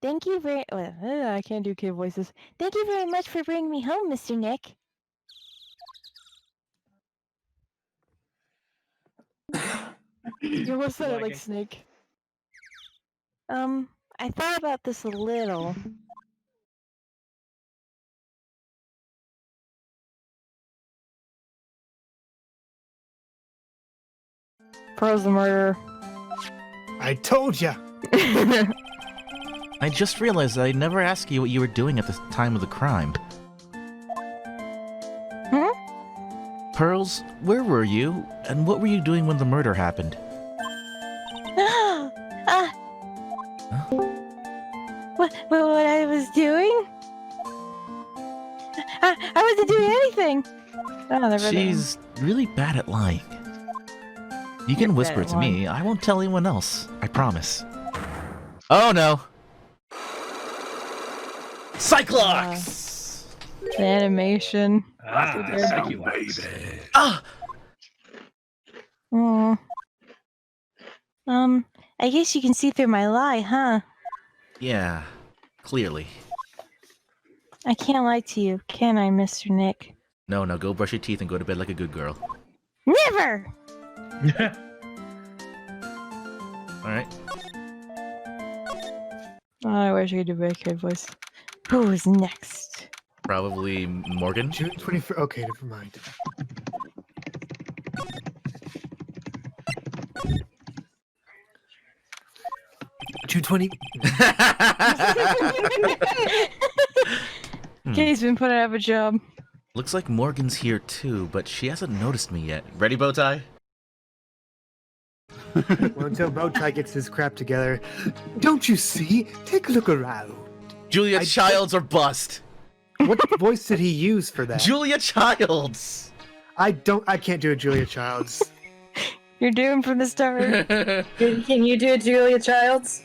Thank you very. I can't do kid voices. Thank you very much for bringing me home, Mr. Nick. You almost said it like Snake. I thought about this a little. Pearl's the murderer. I told ya! I just realized I never asked you what you were doing at the time of the crime. Hmm? Pearls, where were you, and what were you doing when the murder happened? What I was doing? I wasn't doing anything. Oh, She's really bad at lying. You can whisper it to me. I won't tell anyone else. I promise. Oh no! Cyclops! The animation. Thank you, baby. Ah! I guess you can see through my lie, huh? Yeah, clearly. I can't lie to you, can I, Mr. Nick? No, go brush your teeth and go to bed like a good girl. Never! Alright. Oh, I wish I could do a kid voice. Who is next? Probably Morgan? June 21st. Okay, never mind. June 20. Katie's been put out of a job. Looks like Morgan's here too, but she hasn't noticed me yet. Ready, Bowtie? Well, until Bowtie gets his crap together. Don't you see? Take a look around. Julia Childs or bust. What voice did he use for that? Julia Childs! I can't do a Julia Childs. You're doomed from the start. Can you do a Julia Childs?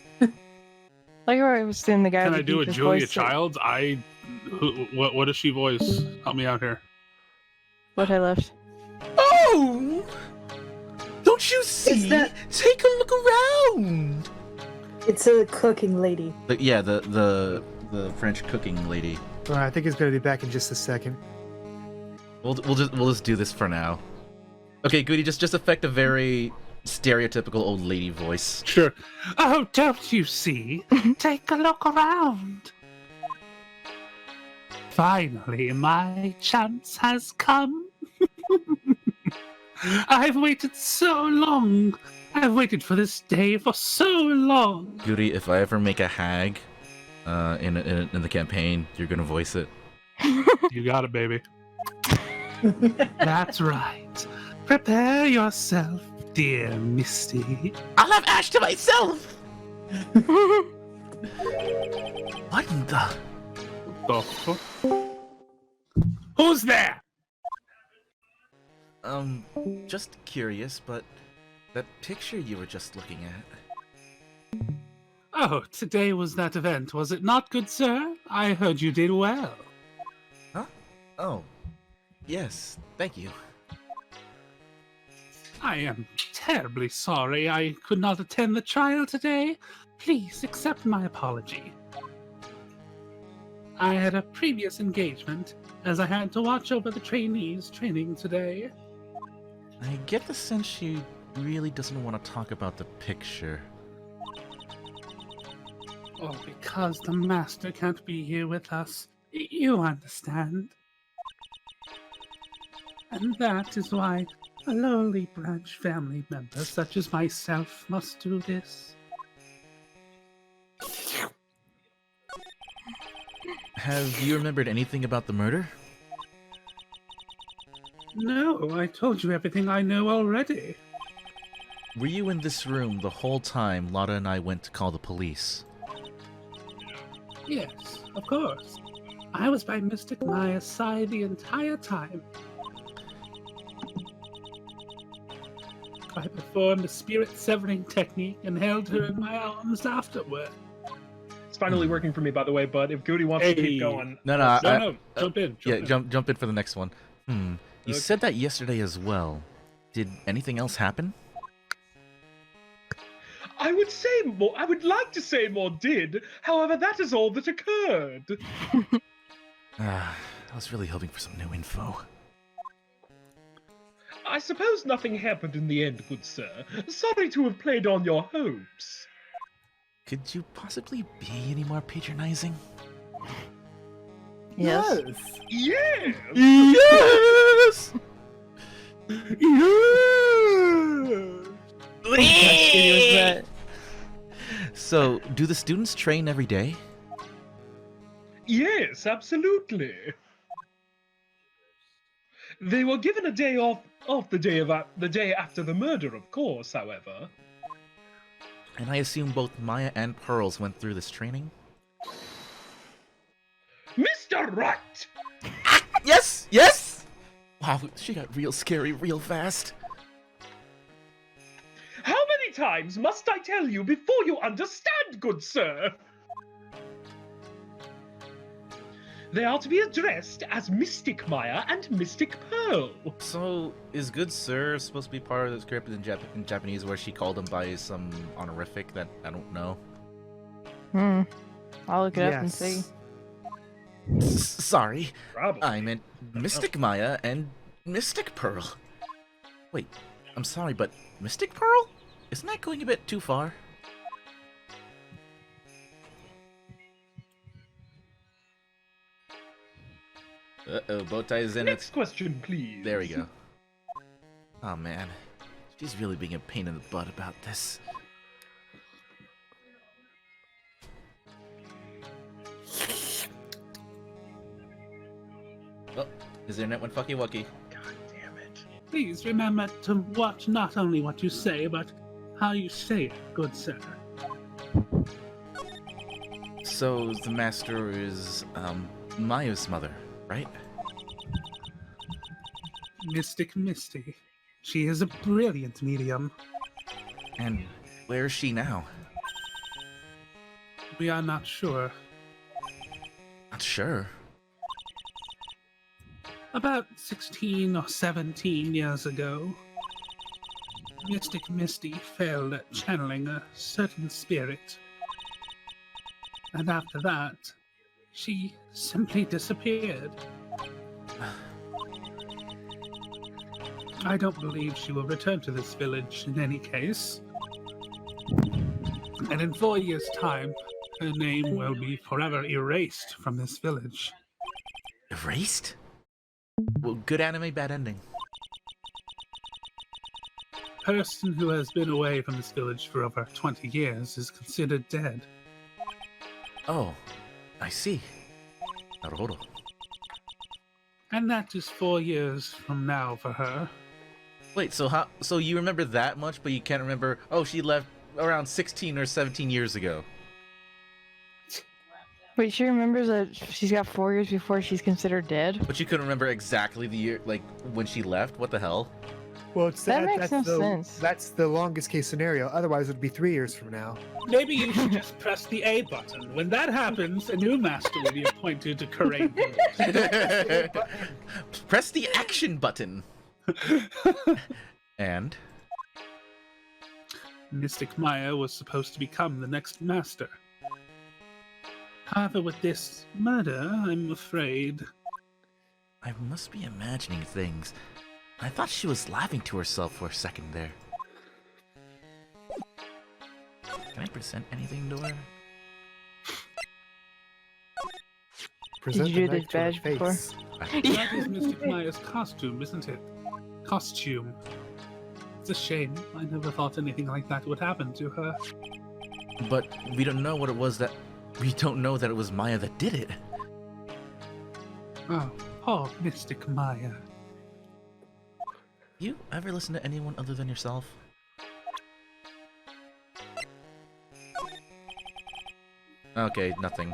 Like where I was in the guy. Can with I the do a deepest Julia voice. Childs? What does she voice? Help me out here. What I left. Oh! Don't you see? Take a look around! It's a cooking lady. The French cooking lady. All right, I think it's gonna be back in just a second. We'll just do this for now. Okay, Goody, just affect a very stereotypical old lady voice. Sure. Oh, don't you see? Take a look around. Finally, my chance has come. I've waited so long. I've waited for this day for so long. Goody, if I ever make a hag in the campaign, you're gonna voice it. You got it, baby. That's right. Prepare yourself, dear Misty. I'll have Ash to myself! What in the... Who's there? Just curious, but that picture you were just looking at... Oh, today was that event, was it not, good sir? I heard you did well. Huh? Oh. Yes, thank you. I am terribly sorry I could not attend the trial today. Please accept my apology. I had a previous engagement, as I had to watch over the trainees training today. I get the sense she really doesn't want to talk about the picture. Oh, because the master can't be here with us. You understand. And that is why a lowly branch family member such as myself must do this. Have you remembered anything about the murder? No, I told you everything I know already. Were you in this room the whole time Lotta and I went to call the police? Yes, of course. I was by Mystic Maya's side the entire time. I performed a spirit-severing technique and held her in my arms afterward. It's finally working for me, by the way, but if Goody wants to keep going... No, jump in. Jump in for the next one. You said that yesterday as well. Did anything else happen? I would say more. I would like to say more did. However, that is all that occurred. I was really hoping for some new info. I suppose nothing happened in the end, good sir. Sorry to have played on your hopes. Could you possibly be any more patronizing? Yes. Yes! Yes! Yes! So, do the students train every day? Yes, absolutely. They were given a day off the day after the murder, of course, however. And I assume both Maya and Pearls went through this training? Mr. Right! Yes! Yes! Wow, she got real scary real fast. How many times must I tell you before you understand, good sir? They are to be addressed as Mystic Maya and Mystic Pearl. So, is Good Sir supposed to be part of the script in Japanese where she called him by some honorific that I don't know? I'll look it up and see. Sorry, Probably. I meant Mystic Maya and Mystic Pearl. Wait, I'm sorry, but Mystic Pearl? Isn't that going a bit too far? Uh-oh, bow tie's in Next it. question, please. There we go. Oh man, she's really being a pain in the butt about this. Oh, his internet went fucky wucky. God damn it. Please remember to watch not only what you say, but how you say it, good sir. So the master is Maya's mother, right? Mystic Misty. She is a brilliant medium. And where is she now? We are not sure. Not sure. About 16 or 17 years ago, Mystic Misty failed at channeling a certain spirit. And after that, she simply disappeared. I don't believe she will return to this village in any case. And in 4 years' time, her name will be forever erased from this village. Erased? Well, good anime, bad ending. Person who has been away from this village for over 20 years is considered dead. Oh, I see. Naruhodo. And that is 4 years from now for her. Wait, so how? So you remember that much, but you can't remember? Oh, she left around 16 or 17 years ago. Wait, she remembers that she's got 4 years before she's considered dead? But you couldn't remember exactly the year, like when she left. What the hell? Well, it's That makes no sense. That's the longest case scenario. Otherwise, it would be 3 years from now. Maybe you should just press the A button. When that happens, a new master will be appointed to correct those. Press the action button. And Mystic Maya was supposed to become the next master. However, with this murder, I'm afraid... I must be imagining things. I thought she was laughing to herself for a second there. Can I present anything to her? Present you do the this knife to her badge before? face. That is Mystic Maya's costume, isn't it? Costume. It's a shame. I never thought anything like that would happen to her. But we don't know what it was that... We don't know that it was Maya that did it. Oh, poor Mystic Maya. You ever listen to anyone other than yourself? Okay, nothing.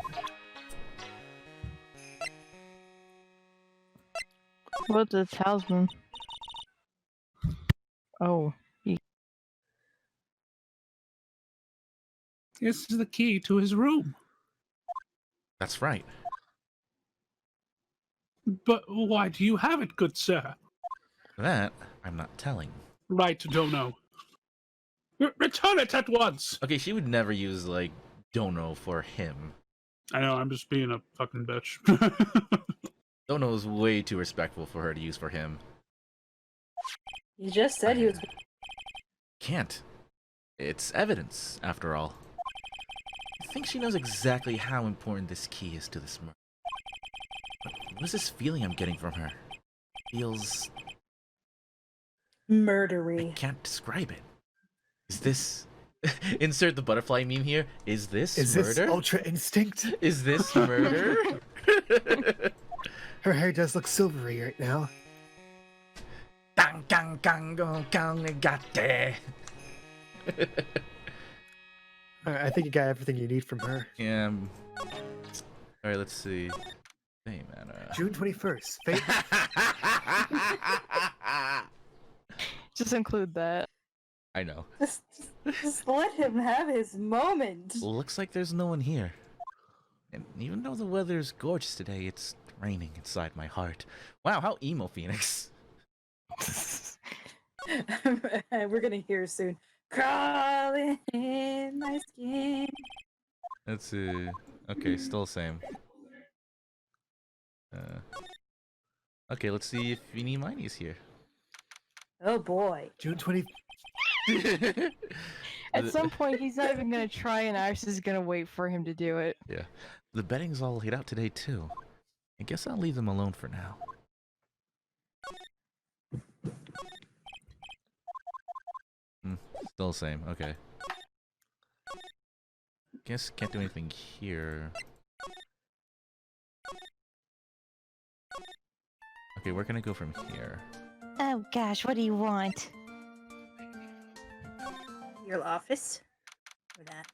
What's a talisman? Oh. This is the key to his room. That's right. But why do you have it, good sir? That, I'm not telling. Right, don't know. Return it at once! Okay, she would never use, like, Dono for him. I know, I'm just being a fucking bitch. Dono is way too respectful for her to use for him. You just said he was. Can't. It's evidence, after all. I think she knows exactly how important this key is to this murder. But what is this feeling I'm getting from her? Feels... I Murdery. can't describe it. Is this... Insert the butterfly meme here. Is this Is murder? this Ultra Instinct? Is this murder? Her hair does look silvery right now. Gang, gang, gang, gang, gang, got it. I think you got everything you need from her. Yeah. Alright, let's see. Hey, man. June 21st. Fate. Just include that. I know. Just let him have his moment. Looks like there's no one here. And even though the weather is gorgeous today, it's raining inside my heart. Wow, how emo, Phoenix. We're gonna hear soon. Crawling in my skin. Let's see. Okay, still the same. Okay, let's see if Eenie Miney's here. Oh boy. June 20. At some point, he's not even gonna try, and Iris is gonna wait for him to do it. Yeah. The betting's all laid out today, too. I guess I'll leave them alone for now. Still the same, okay. Guess can't do anything here. Okay, we're gonna go from here. Oh gosh, what do you want? Your office? Or that?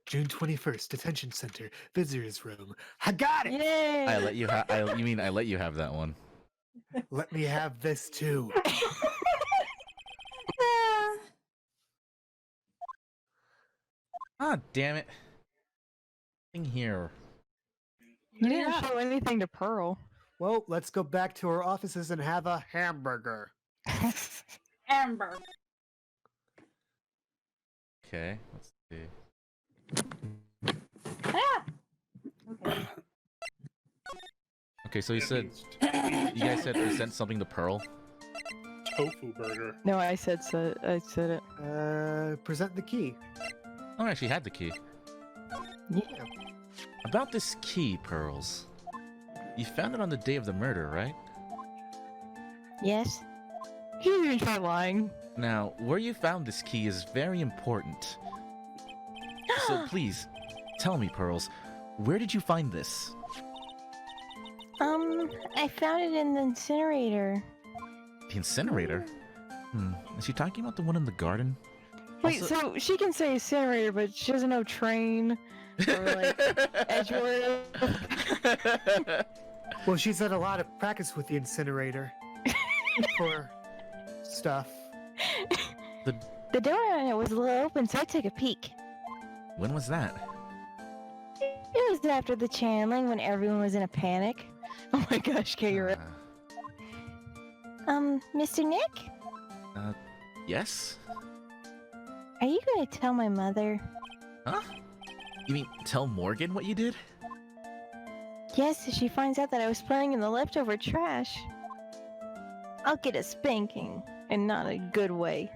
June 21st. Detention Center. Visitors Room. I got it! Yay! I let you have. You mean I let you have that one? Let me have this too. Ah, damn it! In here. You didn't show anything to Pearl. Well, let's go back to our offices and have a hamburger. Amber. Okay, let's see. Ah! Okay. Okay, so you It said means you guys said present something to Pearl. tofu burger. No, I said so. I said it. Present the key. Oh, I actually had the key. Yeah. About this key, Pearls. You found it on the day of the murder, right? Yes. He didn't even try lying. Now, where you found this key is very important. So please, tell me, Pearls, where did you find this? I found it in the incinerator. The incinerator? Is she talking about the one in the garden? Wait, Also- so she can say incinerator, but she doesn't know train or like Edgewater. Well, she's had a lot of practice with the incinerator. For stuff. The door on it was a little open, so I took a peek. When was that? It was after the channeling when everyone was in a panic. Oh my gosh, Kay, you're right. Mr. Nick? Yes? Are you gonna tell my mother? Huh? You mean tell Morgan what you did? Yes, if she finds out that I was playing in the leftover trash. I'll get a spanking, and not a good way.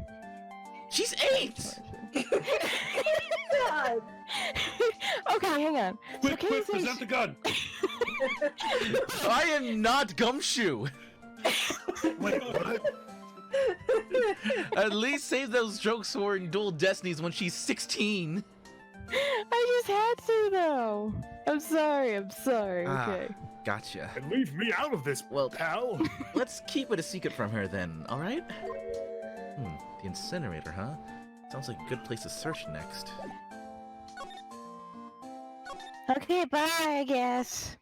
She's 8! God. Okay, hang on. Quick, Kay quick, says present the gun! I am not Gumshoe! Wait, what? At least save those jokes for in Dual Destinies when she's 16. I just had to, though. I'm sorry, okay. Gotcha. And leave me out of this, Well, pal. let's keep it a secret from her then, alright? The incinerator, huh? Sounds like a good place to search next. Okay, bye, I guess.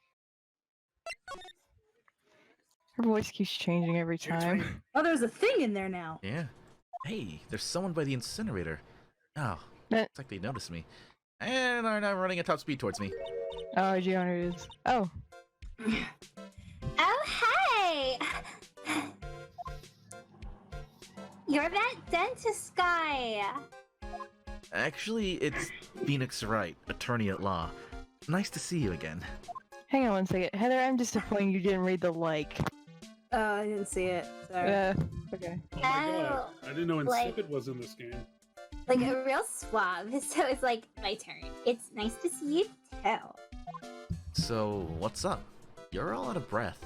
Her voice keeps changing every time. Oh, there's a thing in there now. Yeah. Hey, there's someone by the incinerator. Oh, Eh. looks like they noticed me. And are now running at top speed towards me. Oh, Gianna is. Oh. Oh, hey! You're that dentist guy. Actually, it's Phoenix Wright, attorney at law. Nice to see you again. Hang on one second. Heather, I'm disappointed you didn't read the like. Oh, I didn't see it. Sorry. Okay. Oh my god, Oh, I didn't know like- Insipid was in this game. like a real suave. So it's like my turn. It's nice to see you too. So, what's up? You're all out of breath.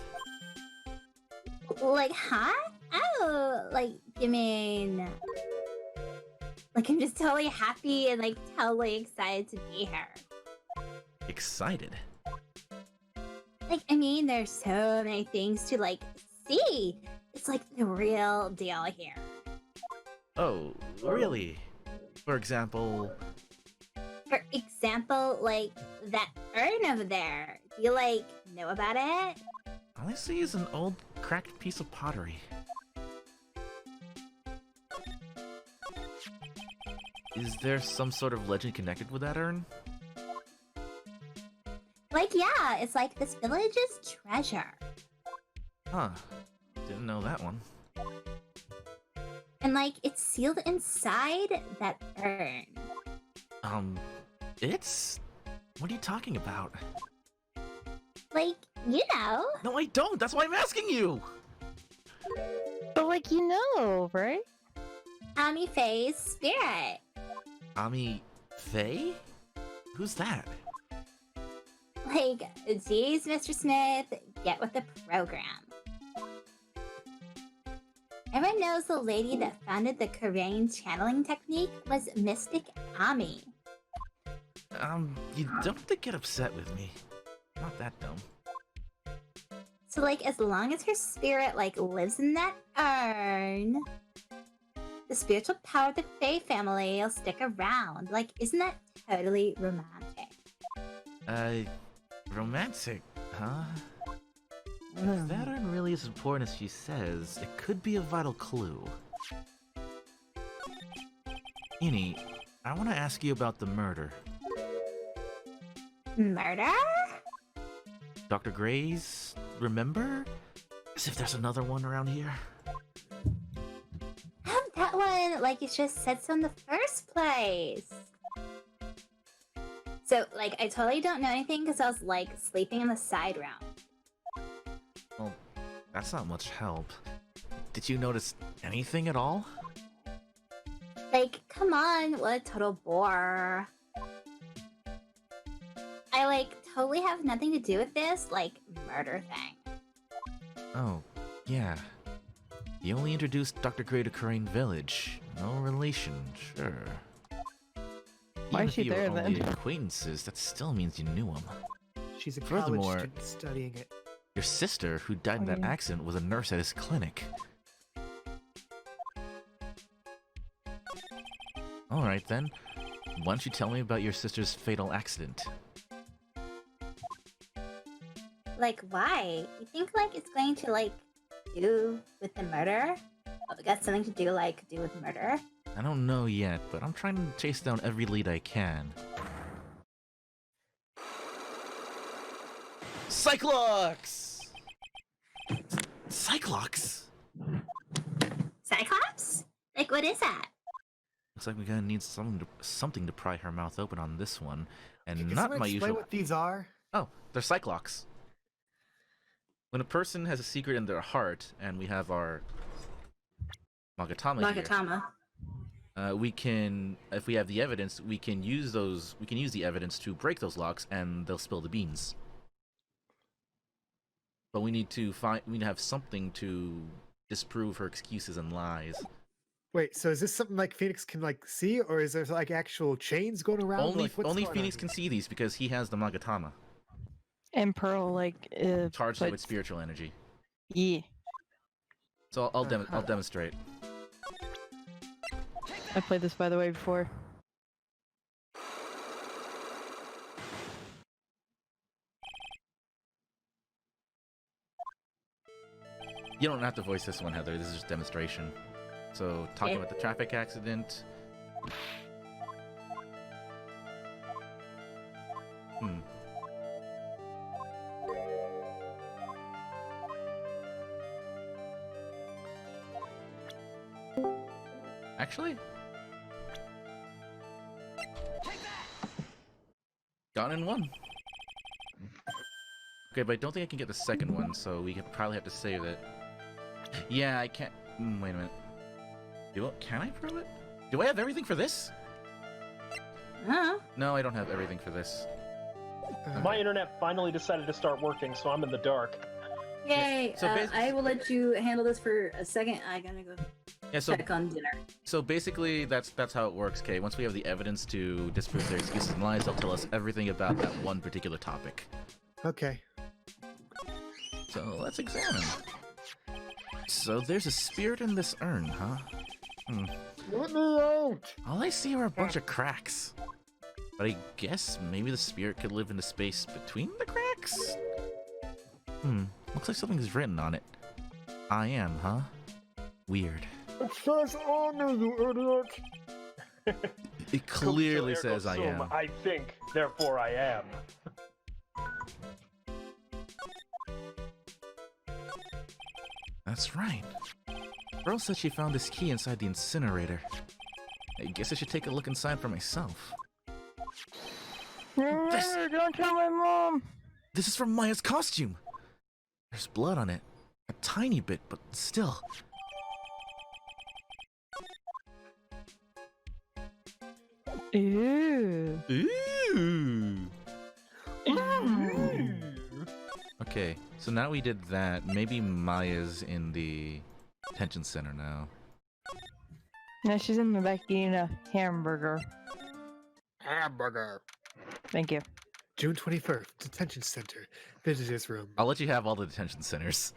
Like, huh? Oh, like, you mean... Like, I'm just totally happy and, like, totally excited to be here. Excited? Like, I mean, there's so many things to, like, see. It's, like, the real deal here. Oh, really? For example... For example, like, that urn over there. Do you, like, know about it? All I see is an old, cracked piece of pottery. Is there some sort of legend connected with that urn? Like, yeah, it's like this village's treasure. Huh. Didn't know that one. And, like, it's sealed inside that urn. It's... What are you talking about? Like, you know. No, I don't! That's why I'm asking you! But like you know, right? Ami Faye's spirit. Ami... Faye? Who's that? Like, geez, Mr. Smith, get with the program. Everyone knows the lady that founded the Korean channeling technique was Mystic Ami. You don't have to get upset with me. Not that dumb. So, like, as long as her spirit, like, lives in that urn, the spiritual power of the Faye family will stick around. Like, isn't that totally romantic? Romantic, huh? If that urn really is important as she says, it could be a vital clue. Eni, I want to ask you about the murder. Murder? Dr. Gray's, remember? As if there's another one around here. That one, like, it just said so in the first place. So, like, I totally don't know anything because I was, like, sleeping in the side room. Well, that's not much help. Did you notice anything at all? Like, come on, what a total bore. I, like, totally have nothing to do with this, like, murder thing. Oh, yeah. You only introduced Dr. Gray to Korean Village. No relation, sure. Why Even is she if you were there, only then? acquaintances, that still means you knew him. She's a Furthermore- college student studying it. Your sister, who died in Oh, that yeah. accident, was a nurse at his clinic. Alright then. Why don't you tell me about your sister's fatal accident? Like, why? You think, like, it's going to, like, do with the murder? Oh, it got something to do, like, do with murder? I don't know yet, but I'm trying to chase down every lead I can. Cyclox! Cyclox? Cyclops? Like, what is that? Looks like we're gonna need something to pry her mouth open on this one, and Can not someone my explain usual. what these are? Oh, they're Cyclox. When a person has a secret in their heart, and we have our Magatama here, Magatama. we can, if we have the evidence, we can use those. We can use the evidence to break those locks, and they'll spill the beans. But we need to find. We need to have something to disprove her excuses and lies. Wait, so is this something like Phoenix can like see, or is there like actual chains going around? Only, Like, what's only going on Phoenix here? can see these because he has the Magatama And Pearl, like, charged but- with spiritual energy. yeah. So I'll demonstrate. I played this, by the way, before. You don't have to voice this one, Heather. This is just demonstration. So, talking Yeah. about the traffic accident. Hmm. Actually, Gone in one. Okay, but I don't think I can get the second one, so we could probably have to save it. Yeah, I can't. Wait a minute. Can I throw it? Do I have everything for this? Huh? No, I don't have everything for this. My internet finally decided to start working, so I'm in the dark. Yay! So I will let you handle this for a second. I gotta go Yeah, so check on dinner. So basically, that's how it works, Kay. Once we have the evidence to disprove their excuses and lies, they'll tell us everything about that one particular topic. Okay. So let's examine. So there's a spirit in this urn, huh? Let me out! All I see are a bunch of cracks. But I guess maybe the spirit could live in the space between the cracks? Looks like something's written on it. I am, huh? Weird. It says honor, you idiot! It clearly says I am. I think, therefore I am. That's right. Pearl said she found this key inside the incinerator. I guess I should take a look inside for myself. Don't tell my mom! This is from Maya's costume! There's blood on it. A tiny bit, but still. Ooh. Ooh! Okay, so now we did that. Maybe Maya's in the detention center now. No, she's in the back eating a hamburger. Hamburger. Thank you. June 21st, detention center, visitors room. I'll let you have all the detention centers.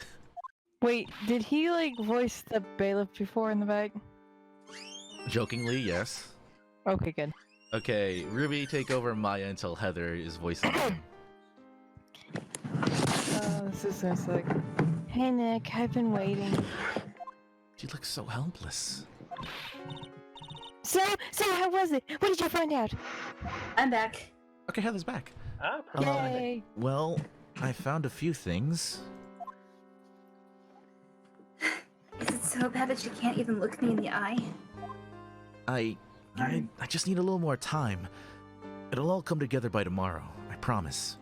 Wait, did he like voice the bailiff before in the back? Jokingly, yes. Okay, good. Okay, Ruby, take over Maya until Heather is voicing him. This is so sick. Hey Nick, I've been waiting. She looks so helpless. So how was it? What did you find out? I'm back. Okay, Heather's back. Yay! Well, I found a few things. Is it so bad that you can't even look me in the eye? I just need a little more time. It'll all come together by tomorrow, I promise.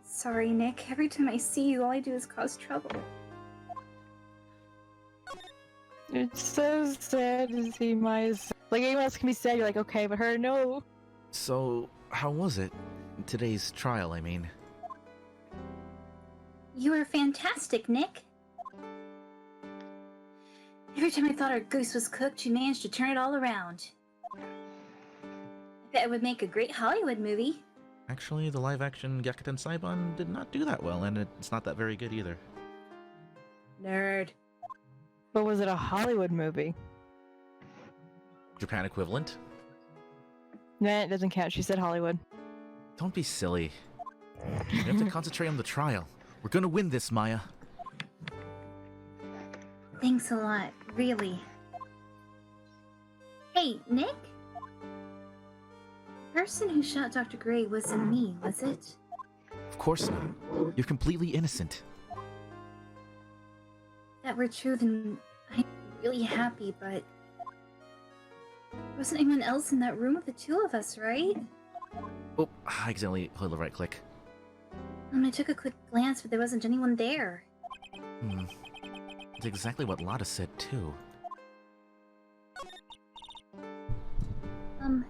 Sorry, Nick. Every time I see you, all I do is cause trouble. It's so sad to see Maya's. Like, anyone else can be sad, you're like, okay, but her, no. So, how was it? Today's trial, I mean. You were fantastic, Nick. Every time I thought our goose was cooked, you managed to turn it all around. I bet it would make a great Hollywood movie. Actually, the live-action Gyakuten Saiban did not do that well, and it's not that very good either. Nerd. But was it a Hollywood movie? Japan equivalent? Nah, it doesn't count. She said Hollywood. Don't be silly. We have to concentrate on the trial. We're gonna win this, Maya. Thanks a lot, really. Hey, Nick? The person who shot Dr. Gray wasn't me, was it? Of course not. You're completely innocent. If that were true, then I'd be really happy, but... There wasn't anyone else in that room with the two of us, right? Oh, I accidentally hit the right click. I took a quick glance, but there wasn't anyone there. That's exactly what Lotta said, too.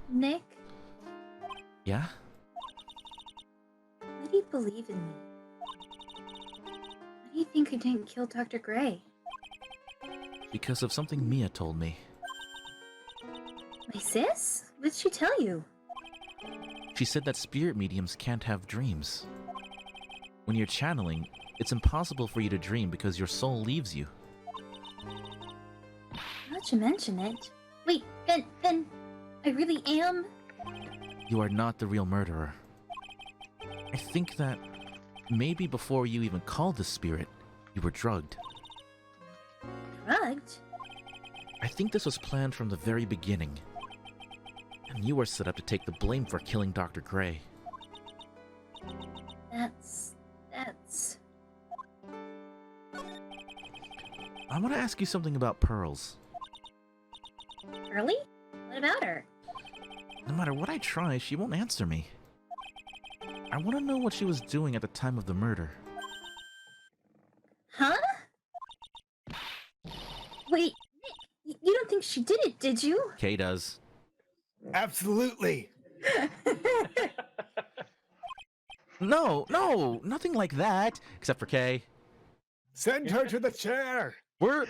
Nick? Yeah? Why do you believe in me? Why do you think I didn't kill Dr. Gray? Because of something Mia told me. My sis? What did she tell you? She said that spirit mediums can't have dreams. When you're channeling, it's impossible for you to dream because your soul leaves you. Now that you mention it... Wait, Ben, I really am? You are not the real murderer. I think that maybe before you even called the spirit, you were drugged. Drugged? I think this was planned from the very beginning. And you were set up to take the blame for killing Dr. Gray. That's... I want to ask you something about Pearls. Early? What about her? No matter what I try, she won't answer me. I want to know what she was doing at the time of the murder. Huh? Wait, Nick, you don't think she did it, did you? Kay does. Absolutely. No, nothing like that. Except for Kay. Send her to the chair. We're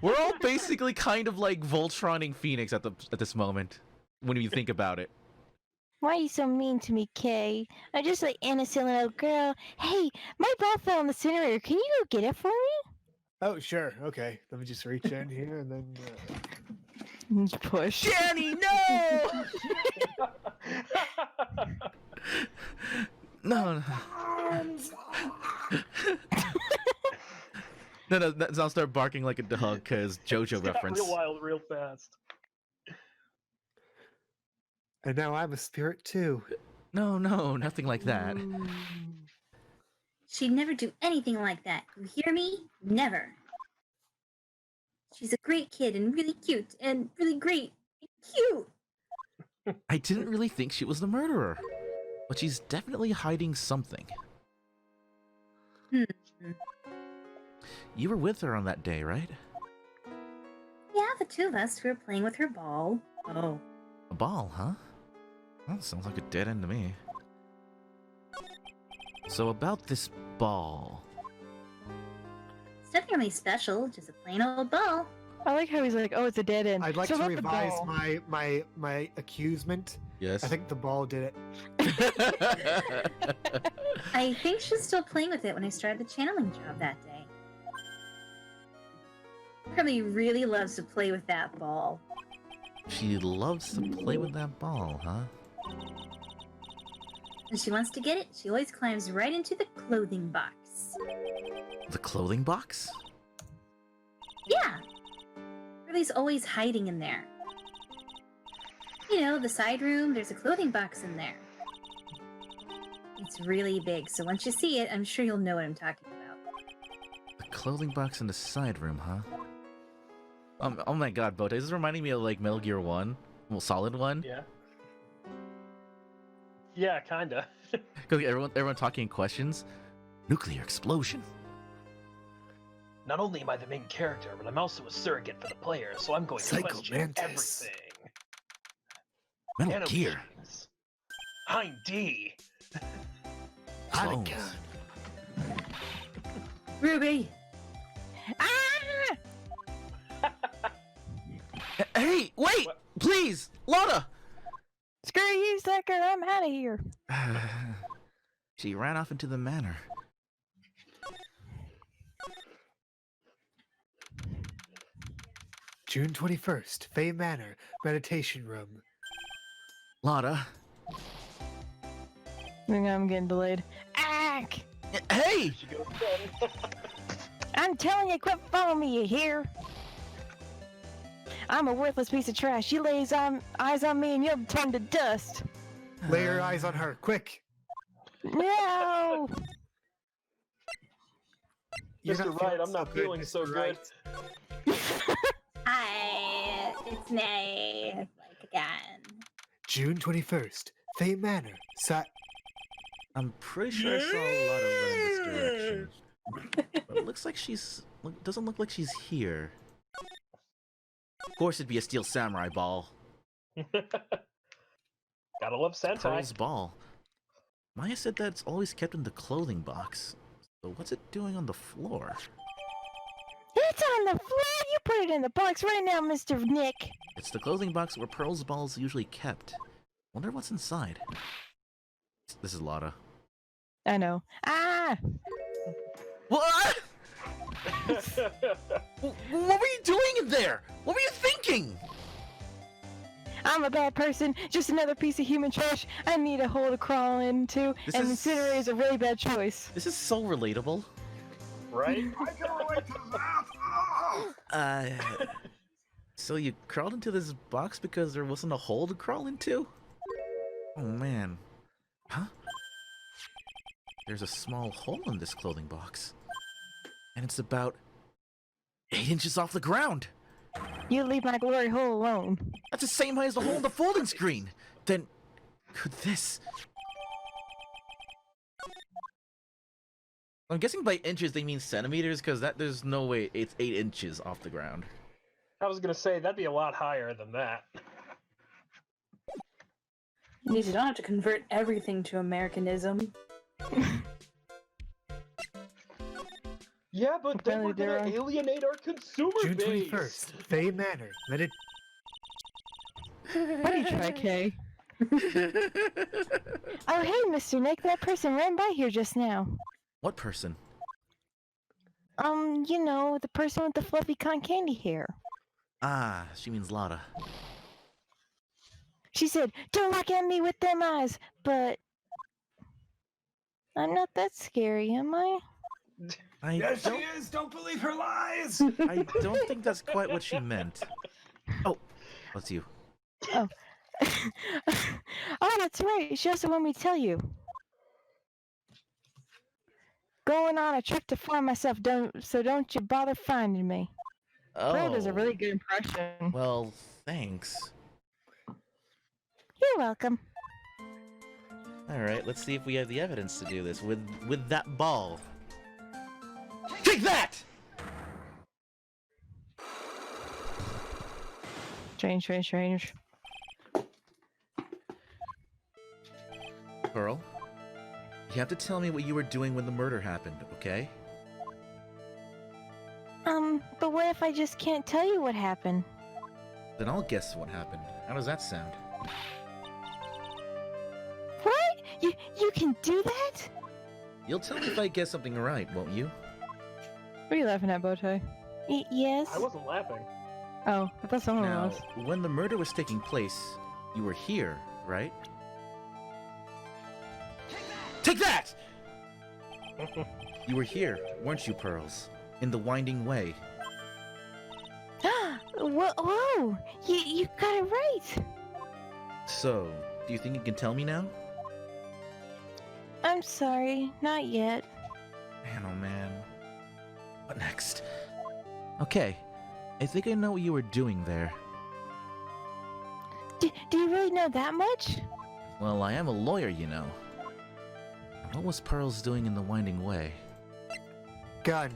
all basically kind of like Voltroning Phoenix at this moment, when you think about it. Why are you so mean to me, Kay? I'm just an innocent little girl. Hey, my ball fell in the incinerator. Can you go get it for me? Oh, sure. Okay. Let me just reach in here and then. Push. Danny, no! No. No, I'll start barking like a dog because JoJo reference. Real wild, real fast. And now I'm a spirit too. No, nothing like that. She'd never do anything like that. You hear me? Never. She's a great kid and really cute and really great and cute. I didn't really think she was the murderer, but she's definitely hiding something. Hmm. You were with her on that day, right? Yeah, the two of us were playing with her ball. Oh. A ball, huh? Well, sounds like a dead end to me. So about this ball. It's nothing really special, just a plain old ball. I like how he's like, oh, it's a dead end. I'd like So to about the revise ball. my accusement. Yes. I think the ball did it. I think she's still playing with it when I started the channeling job that day. Probably really loves to play with that ball. She loves to play with that ball, huh? When she wants to get it, she always climbs right into the clothing box. The clothing box? Yeah! Riley's always hiding in there. You know, the side room, there's a clothing box in there. It's really big, so once you see it, I'm sure you'll know what I'm talking about. The clothing box in the side room, huh? Oh my god, Bote, this is reminding me of like Metal Gear 1. Well, Solid 1. Yeah. Yeah, kinda. Because everyone talking in questions. Nuclear explosion. Not only am I the main character, but I'm also a surrogate for the player, so I'm going to Psycho question Mantis. everything. Metal Gear. Nanogenes. Hind D. Clones. Ruby! Ah! Hey, wait! What? Please! Lotta! Screw you, sucker. I'm out of here. She ran off into the manor. June 21st, Fay Manor, meditation room. Lotta. I think I'm getting delayed. Ack! Hey! She goes again. I'm telling you, quit following me, you hear? I'm a worthless piece of trash. You lay eyes on me and you'll turn to dust. Lay your eyes on her, quick. No! You're Mr. not Right, feeling I'm not so good, feeling so Mr. good. Right. Hi, it's me. Like again. June 21st, Fay Manor, I'm pretty sure I saw Lotta run in this direction. But it looks like doesn't look like she's here. Of course it'd be a Steel Samurai ball. Gotta love Sentai. Pearl's ball. Maya said that it's always kept in the clothing box. So what's it doing on the floor? It's on the floor! You put it in the box right now, Mr. Nick! It's the clothing box where Pearl's ball is usually kept. Wonder what's inside. This is Lotta. I know. Ah! What? What were you doing in there? What were you thinking? I'm a bad person, just another piece of human trash I need a hole to crawl into, This and is- incinerator is a really bad choice. This is so relatable. Right? So you crawled into this box because there wasn't a hole to crawl into? Oh man. Huh? There's a small hole in this clothing box. And it's about 8 inches off the ground. You leave my glory hole alone. That's the same height as the hole in the folding screen. Then, could this... I'm guessing by inches they mean centimeters, because there's no way it's 8 inches off the ground. I was gonna say that'd be a lot higher than that. Means you don't have to convert everything to Americanism. Yeah, but then Apparently we're they're gonna on- alienate our consumer June base. 21st, Fay Manor. Let it. What do you try, Kay? Oh, hey, Mr. Nick, that person ran by here just now. What person? You know, the person with the fluffy cotton candy hair. Ah, she means Lotta. She said, "Don't look at me with them eyes," but I'm not that scary, am I? I Yes, she don't, is! Don't believe her lies! I don't think that's quite what she meant. Oh, what's you? Oh, that's right. She also wanted me to tell you. Going on a trip to find myself, so don't you bother finding me. Pearl does a really good impression. Well, thanks. You're welcome. Alright, let's see if we have the evidence to do this with that ball. Take that! Strange. Pearl, you have to tell me what you were doing when the murder happened, okay? But what if I just can't tell you what happened? Then I'll guess what happened. How does that sound? What? You can do that? You'll tell me if I guess something right, won't you? What are you laughing at, Bowtie? Yes? I wasn't laughing. Oh, I thought someone Now, was. when the murder was taking place, you were here, right? Take that! You were here, weren't you, Pearls? In the winding way. Whoa! You got it right! So, do you think you can tell me now? I'm sorry, not yet. Man, oh man. What next? Okay, I think I know what you were doing there. Do you really know that much? Well, I am a lawyer, you know. What was Pearls doing in the winding way? Gun.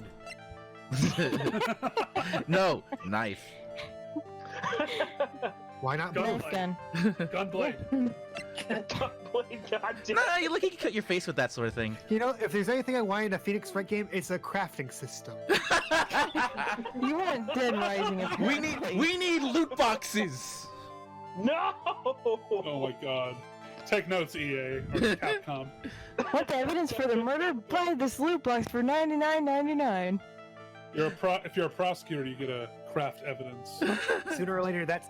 No, knife. Why not Gun. both? Knife gun. Gunblade. Goddamn. Nah, you look, you can cut your face with that sort of thing. You know, if there's anything I want in a Phoenix Wright game, it's a crafting system. You weren't Dead Rising. Apparently. we need loot boxes. No! Oh my god. Take notes, EA or Capcom. Want the evidence for the murder? Buy this loot box for $99.99. If you're a prosecutor, you get a craft evidence. Sooner or later, that's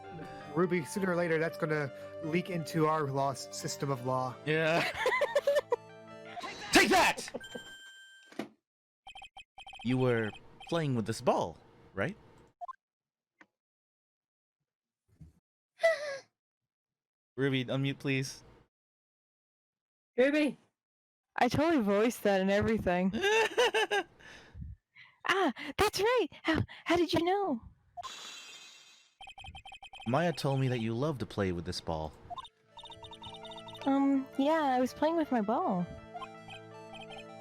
Ruby. Sooner or later, that's gonna leak into our system of law. Yeah. Take that! You were playing with this ball, right? Ruby, unmute, please. Ruby, I totally voiced that and everything. Ah, that's right. How did you know? Maya told me that you love to play with this ball. Yeah, I was playing with my ball.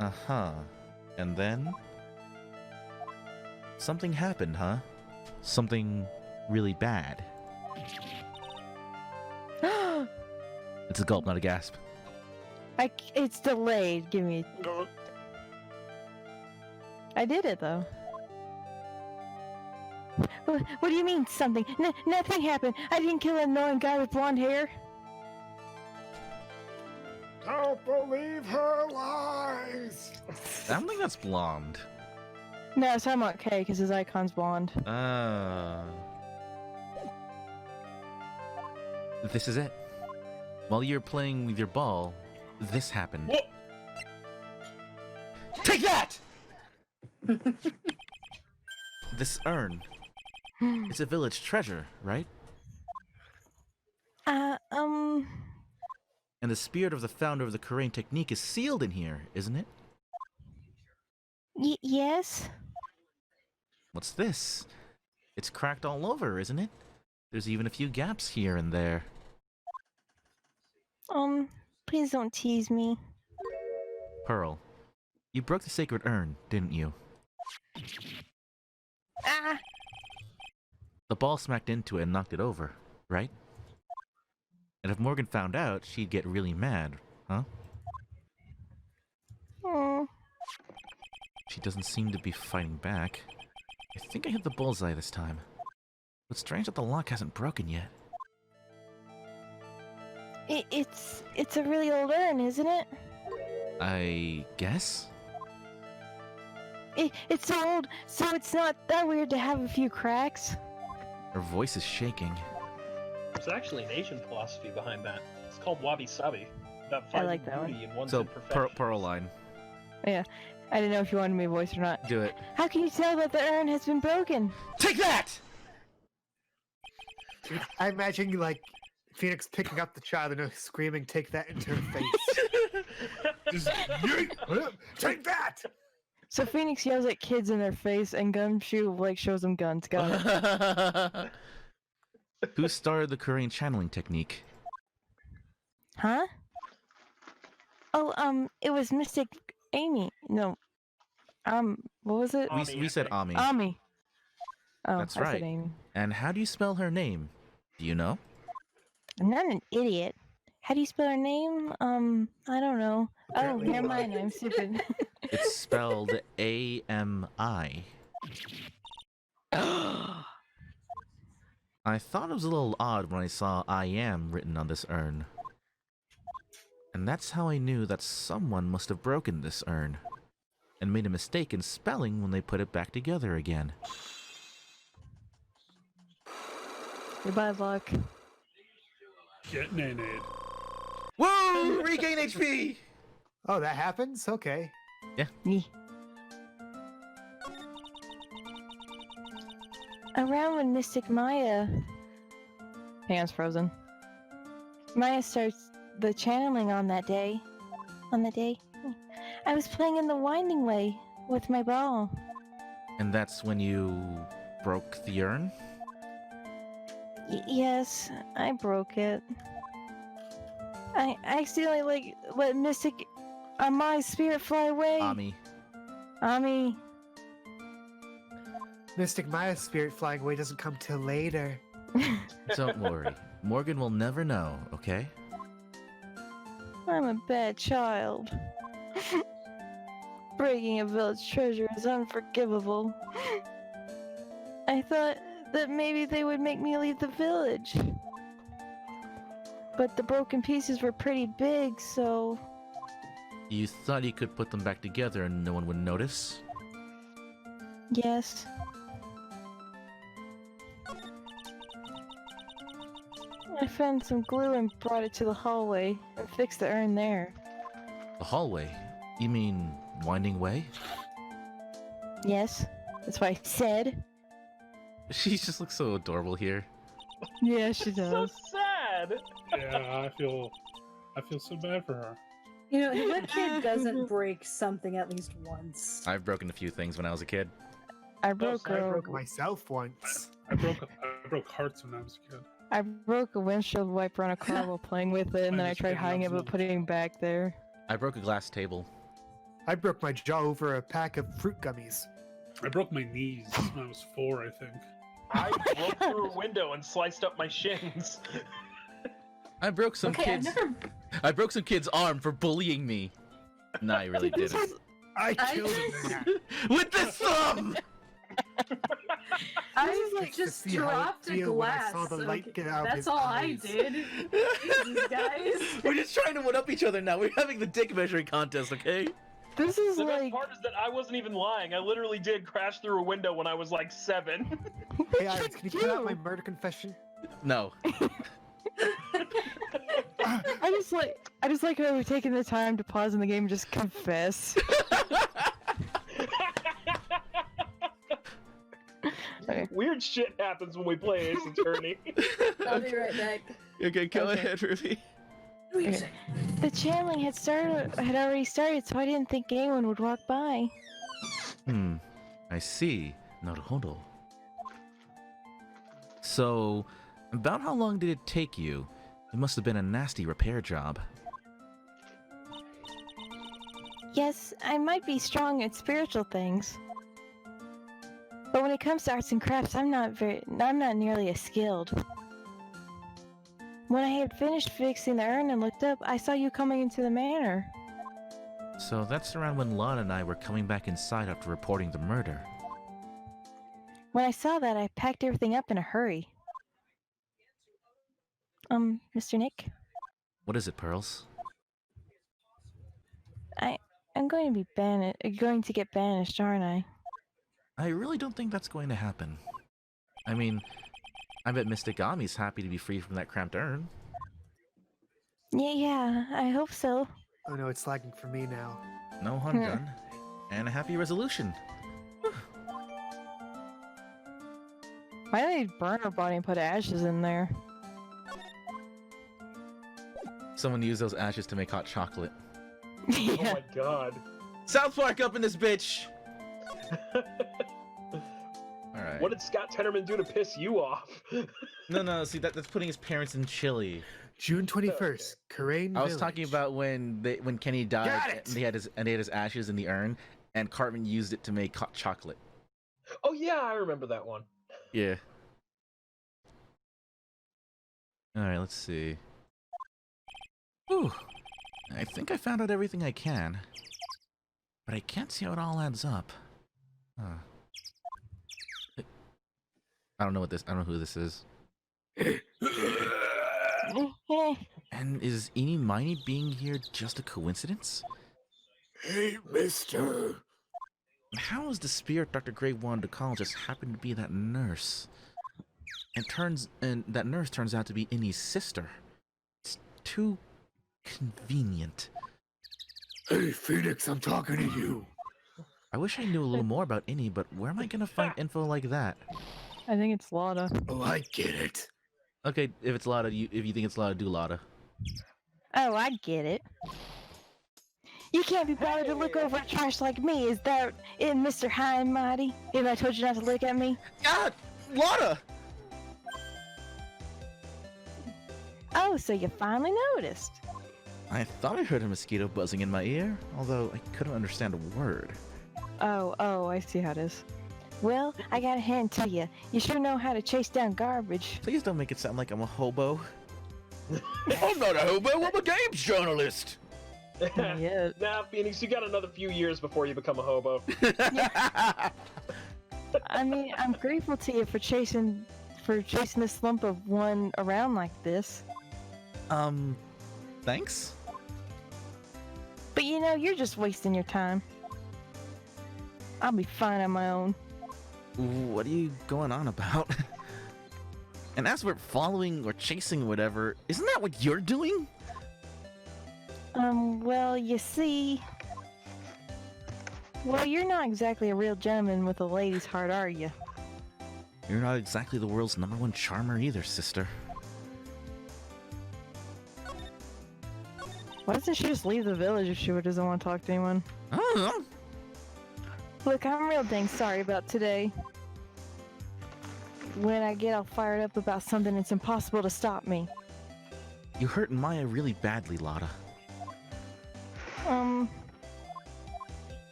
Uh-huh. And then? Something happened, huh? Something really bad. It's a gulp, not a gasp. It's delayed. Give me. I did it though. What do you mean something? Nothing happened. I didn't kill an annoying guy with blonde hair. Don't believe her lies. I don't think that's blonde. No, it's talking about Kay because his icon's blonde. This is it. While you're playing with your ball, this happened. What? Take that! This urn. It's a village treasure, right? And the spirit of the founder of the Korean technique is sealed in here, isn't it? Yes? What's this? It's cracked all over, isn't it? There's even a few gaps here and there. Please don't tease me. Pearl, you broke the sacred urn, didn't you? Ah! The ball smacked into it and knocked it over, right? And if Morgan found out, she'd get really mad, huh? Oh. She doesn't seem to be fighting back. I think I hit the bullseye this time. But strange that the lock hasn't broken yet. It's a really old urn, isn't it? I guess? It's so old, so it's not that weird to have a few cracks. Her voice is shaking. There's actually an Asian philosophy behind that. It's called wabi-sabi. About I finding like that beauty in one's So, imperfections. Pearl line. Yeah. I didn't know if you wanted me to voice or not. Do it. How can you tell that the urn has been broken? Take that! I imagine like Phoenix picking up the child and screaming, "Take that!" into her face. Just yeet! Take that! So Phoenix yells at kids in their face, and Gumshoe like shows them guns. Got it. Who started the Korean channeling technique? Huh? Oh, it was Mystic Amy. No. What was it? Ami, We I said think. Ami. Ami. Oh, That's I right. said Amy. And how do you spell her name? Do you know? I'm not an idiot. How do you spell her name? I don't know. Oh, Apparently never not. mind. I'm stupid. It's spelled A-M-I. I thought it was a little odd when I saw I am written on this urn. And that's how I knew that someone must have broken this urn and made a mistake in spelling when they put it back together again. Goodbye, luck. Get nade. Whoa! Regain HP! Oh, that happens? Okay. Me. Around when Mystic Maya... Hands frozen. Maya starts the channeling on that day. I was playing in the winding way with my ball. And that's when you broke the urn? Yes, I broke it. I accidentally let Mystic my spirit fly away. Ami. Mystic Maya's spirit flying away doesn't come till later. Don't worry. Morgan will never know, okay? I'm a bad child. Breaking a village treasure is unforgivable. I thought that maybe they would make me leave the village. But the broken pieces were pretty big, so... You thought you could put them back together and no one would notice? Yes. I found some glue and brought it to the hallway and fixed the urn there. The hallway? You mean winding way? Yes, that's what I said. She just looks so adorable here. Yeah, she So does. sad. Yeah, I feel so bad for her. You know, what kid doesn't break something at least once? I've broken a few things when I was a kid. I broke I a broke myself once. I broke hearts when I was a kid. I broke a windshield wiper on a car while playing with it, and then I just tried kidding, hiding that it was but putting it back there. I broke a glass table. I broke my jaw over a pack of fruit gummies. I broke my knees when I was 4, I think. I broke through a window and sliced up my shins. I broke some Okay, I've kids. never. I broke some kid's arm for bullying me. No, I really didn't. I killed him. With the thumb. I Just to just see how it dropped a feel when I glass. saw the light okay? get out of That's his all eyes. I did. Jesus, guys. We're just trying to one up each other now. We're having the dick measuring contest, okay? This is The best like... part is that I wasn't even lying. I literally did crash through a window when I was like 7. Hey, Alex, can you put out my murder confession? No. I just like how we're taking the time to pause in the game and just confess. Okay. Weird shit happens when we play Ace Attorney. I'll be right back. Okay, go Okay. ahead, Ruby. Okay. The channeling had already started, so I didn't think anyone would walk by. I see. Naruhodo. So, about how long did it take you It must have been a nasty repair job. Yes, I might be strong at spiritual things. But when it comes to arts and crafts, I'm not nearly as skilled. When I had finished fixing the urn and looked up, I saw you coming into the manor. So that's around when Lana and I were coming back inside after reporting the murder. When I saw that, I packed everything up in a hurry. Mr. Nick? What is it, Pearls? I'm going to be going to get banished, aren't I? I really don't think that's going to happen. I mean, I bet Mystic Ami's happy to be free from that cramped urn. Yeah, I hope so. Oh no, it's lagging for me now. No harm done. And a happy resolution. Why did they burn her body and put ashes in there? Someone used those ashes to make hot chocolate. Oh my god. South Park up in this bitch! Alright. What did Scott Tenorman do to piss you off? No, see, that's putting his parents in Chile. June 21st, Karain I was talking about when Kenny died and he had his ashes in the urn, and Cartman used it to make hot chocolate. Oh yeah, I remember that one. Yeah. Alright, let's see. Whew. I think I found out everything I can. But I can't see how it all adds up. Huh. I don't know who this is. And is Eeny Miny being here just a coincidence? Hey, mister. How is the spirit Dr. Gray wanted to call just happened to be that nurse? And that nurse turns out to be Innie's sister. It's too convenient. Hey, Phoenix, I'm talking to you. I wish I knew a little more about Innie, but where am I gonna find info like that? I think it's Lotta. Oh, I get it. Okay, if it's Lotta, if you think it's Lotta, do Lotta. Oh, I get it. You can't be bothered to look over trash like me. Is that it, Mr. High and Mighty? If I told you not to look at me? Ah! Lotta! Oh, so you finally noticed. I thought I heard a mosquito buzzing in my ear, although I couldn't understand a word. Oh, I see how it is. Well, I got a hand to you. You sure know how to chase down garbage. Please don't make it sound like I'm a hobo. I'm not a hobo, I'm a games journalist! Yeah. Nah, Phoenix, you got another few years before you become a hobo. I mean, I'm grateful to you for chasing this lump of one around like this. Thanks? But you know, you're just wasting your time. I'll be fine on my own. What are you going on about? And as for following or chasing or whatever, isn't that what you're doing? Well, you see... Well, you're not exactly a real gentleman with a lady's heart, are you? You're not exactly the world's #1 charmer either, sister. Why doesn't she just leave the village if she doesn't want to talk to anyone? I don't know. Look, I'm real dang sorry about today. When I get all fired up about something, it's impossible to stop me. You hurt Maya really badly, Lotta.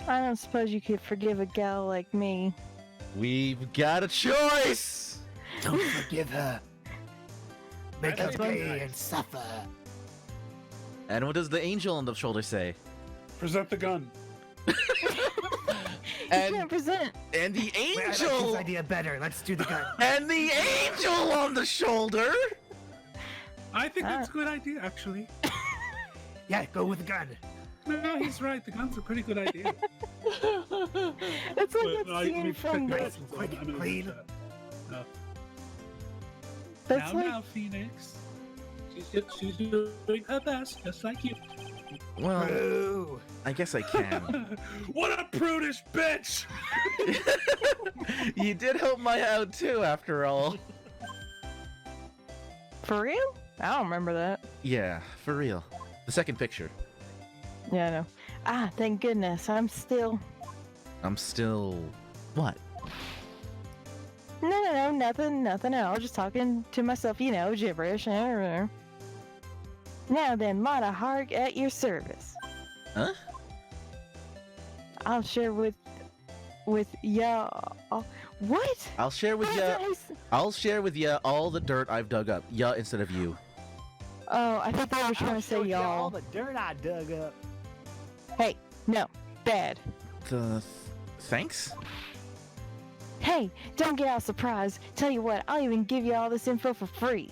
I don't suppose you could forgive a gal like me. We've got a choice! Don't forgive her. Make her That's one- pay and suffer. And what does the angel on the shoulder say? Present the gun. You And can't present. and the Wait, I like his angel idea better. Let's do the gun. and the angel on the shoulder. I think that's a good idea, actually. Yeah, go with the gun. No, he's right. The gun's a pretty good idea. That's like But that I scene mean, from... Nice and quick and clean. No. That's Now, like... now, Phoenix. She's doing her best, just like you. Well, Boo. I guess I can. What a prudish bitch! You did help Maya out too, after all. For real? I don't remember that. Yeah, for real. The second picture. Yeah, I know. Ah, thank goodness. I'm still... What? No, nothing at all. Just talking to myself, you know, gibberish. Now then, Lotta Harg at your service. Huh? I'll share with y'all. What? I'll share with ya. I'll share with ya all the dirt I've dug up. Ya instead of you. Oh, I thought they were trying to say y'all. all the dirt I dug up. Hey, no, bad. Thanks? Hey, don't get all surprised. Tell you what, I'll even give you all this info for free.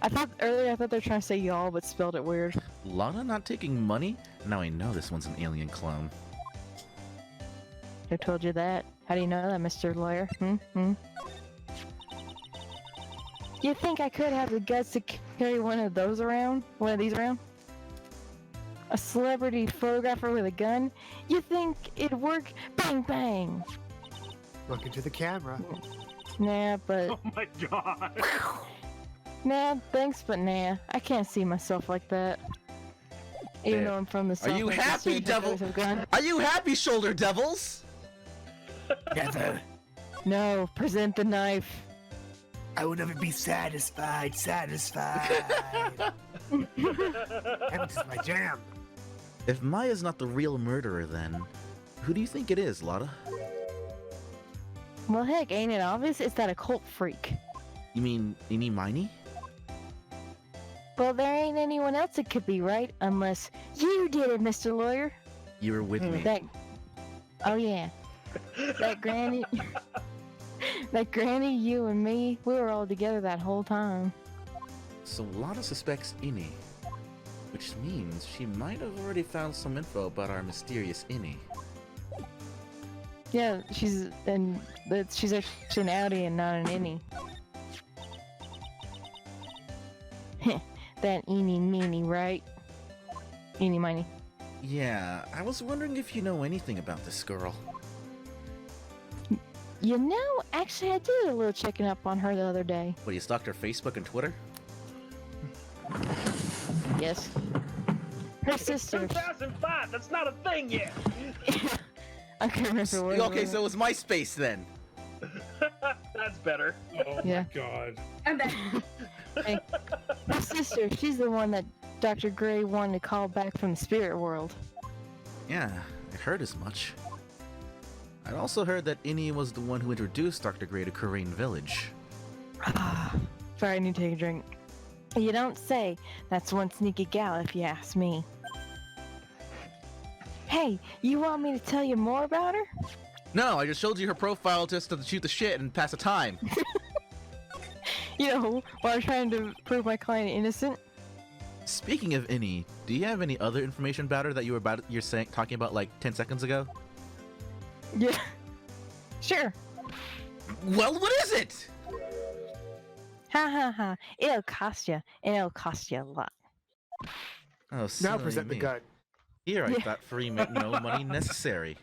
I thought they were trying to say y'all, but spelled it weird. Lana not taking money? Now I know this one's an alien clone. Who told you that? How do you know that, Mr. Lawyer? You think I could have the guts to carry one of these around? A celebrity photographer with a gun? You think it'd work? Bang, bang! Look into the camera. Nah, but... Oh my god. Nah, thanks, but nah. I can't see myself like that. Even though I'm from the South. Are you happy, devil? Are you happy, shoulder devils? Never. No, present the knife. I will never be satisfied. That is my jam. If Maya's not the real murderer, then who do you think it is, Lotta? Well, heck, ain't it obvious? It's that occult freak. You mean Eeny Miny? Well, there ain't anyone else it could be, right? Unless you did it, Mr. Lawyer. You were with me. Oh yeah. That granny... That granny, you and me, we were all together that whole time. So Lotta suspects Innie, which means she might have already found some info about our mysterious Innie. Yeah, she's actually an outie and not an innie. That eeny meeny, right? Eeny miny. Yeah, I was wondering if you know anything about this girl. You know, actually I did a little checking up on her the other day. What, you stalked her Facebook and Twitter? Yes. Her sister. 2005. That's not a thing yet. I can't remember what. Okay, so it was MySpace then. That's better. Oh Yeah. my god. I'm back. Hey, her sister, she's the one that Dr. Gray wanted to call back from the spirit world. Yeah, I heard as much. I'd also heard that Innie was the one who introduced Dr. Gray to Korean Village. Sorry, I need to take a drink. You don't say. That's one sneaky gal, if you ask me. Hey, you want me to tell you more about her? No, I just showed you her profile just to shoot the shit and pass the time. You know, while I'm trying to prove my client innocent. Speaking of Innie, do you have any other information about her that you're talking about like 10 seconds ago? Yeah. Sure. Well, what is it? Ha ha ha. It'll cost you, and it'll cost you a lot. Oh, Now silly present the me. gun. Here, I Yeah. thought free meant no money necessary.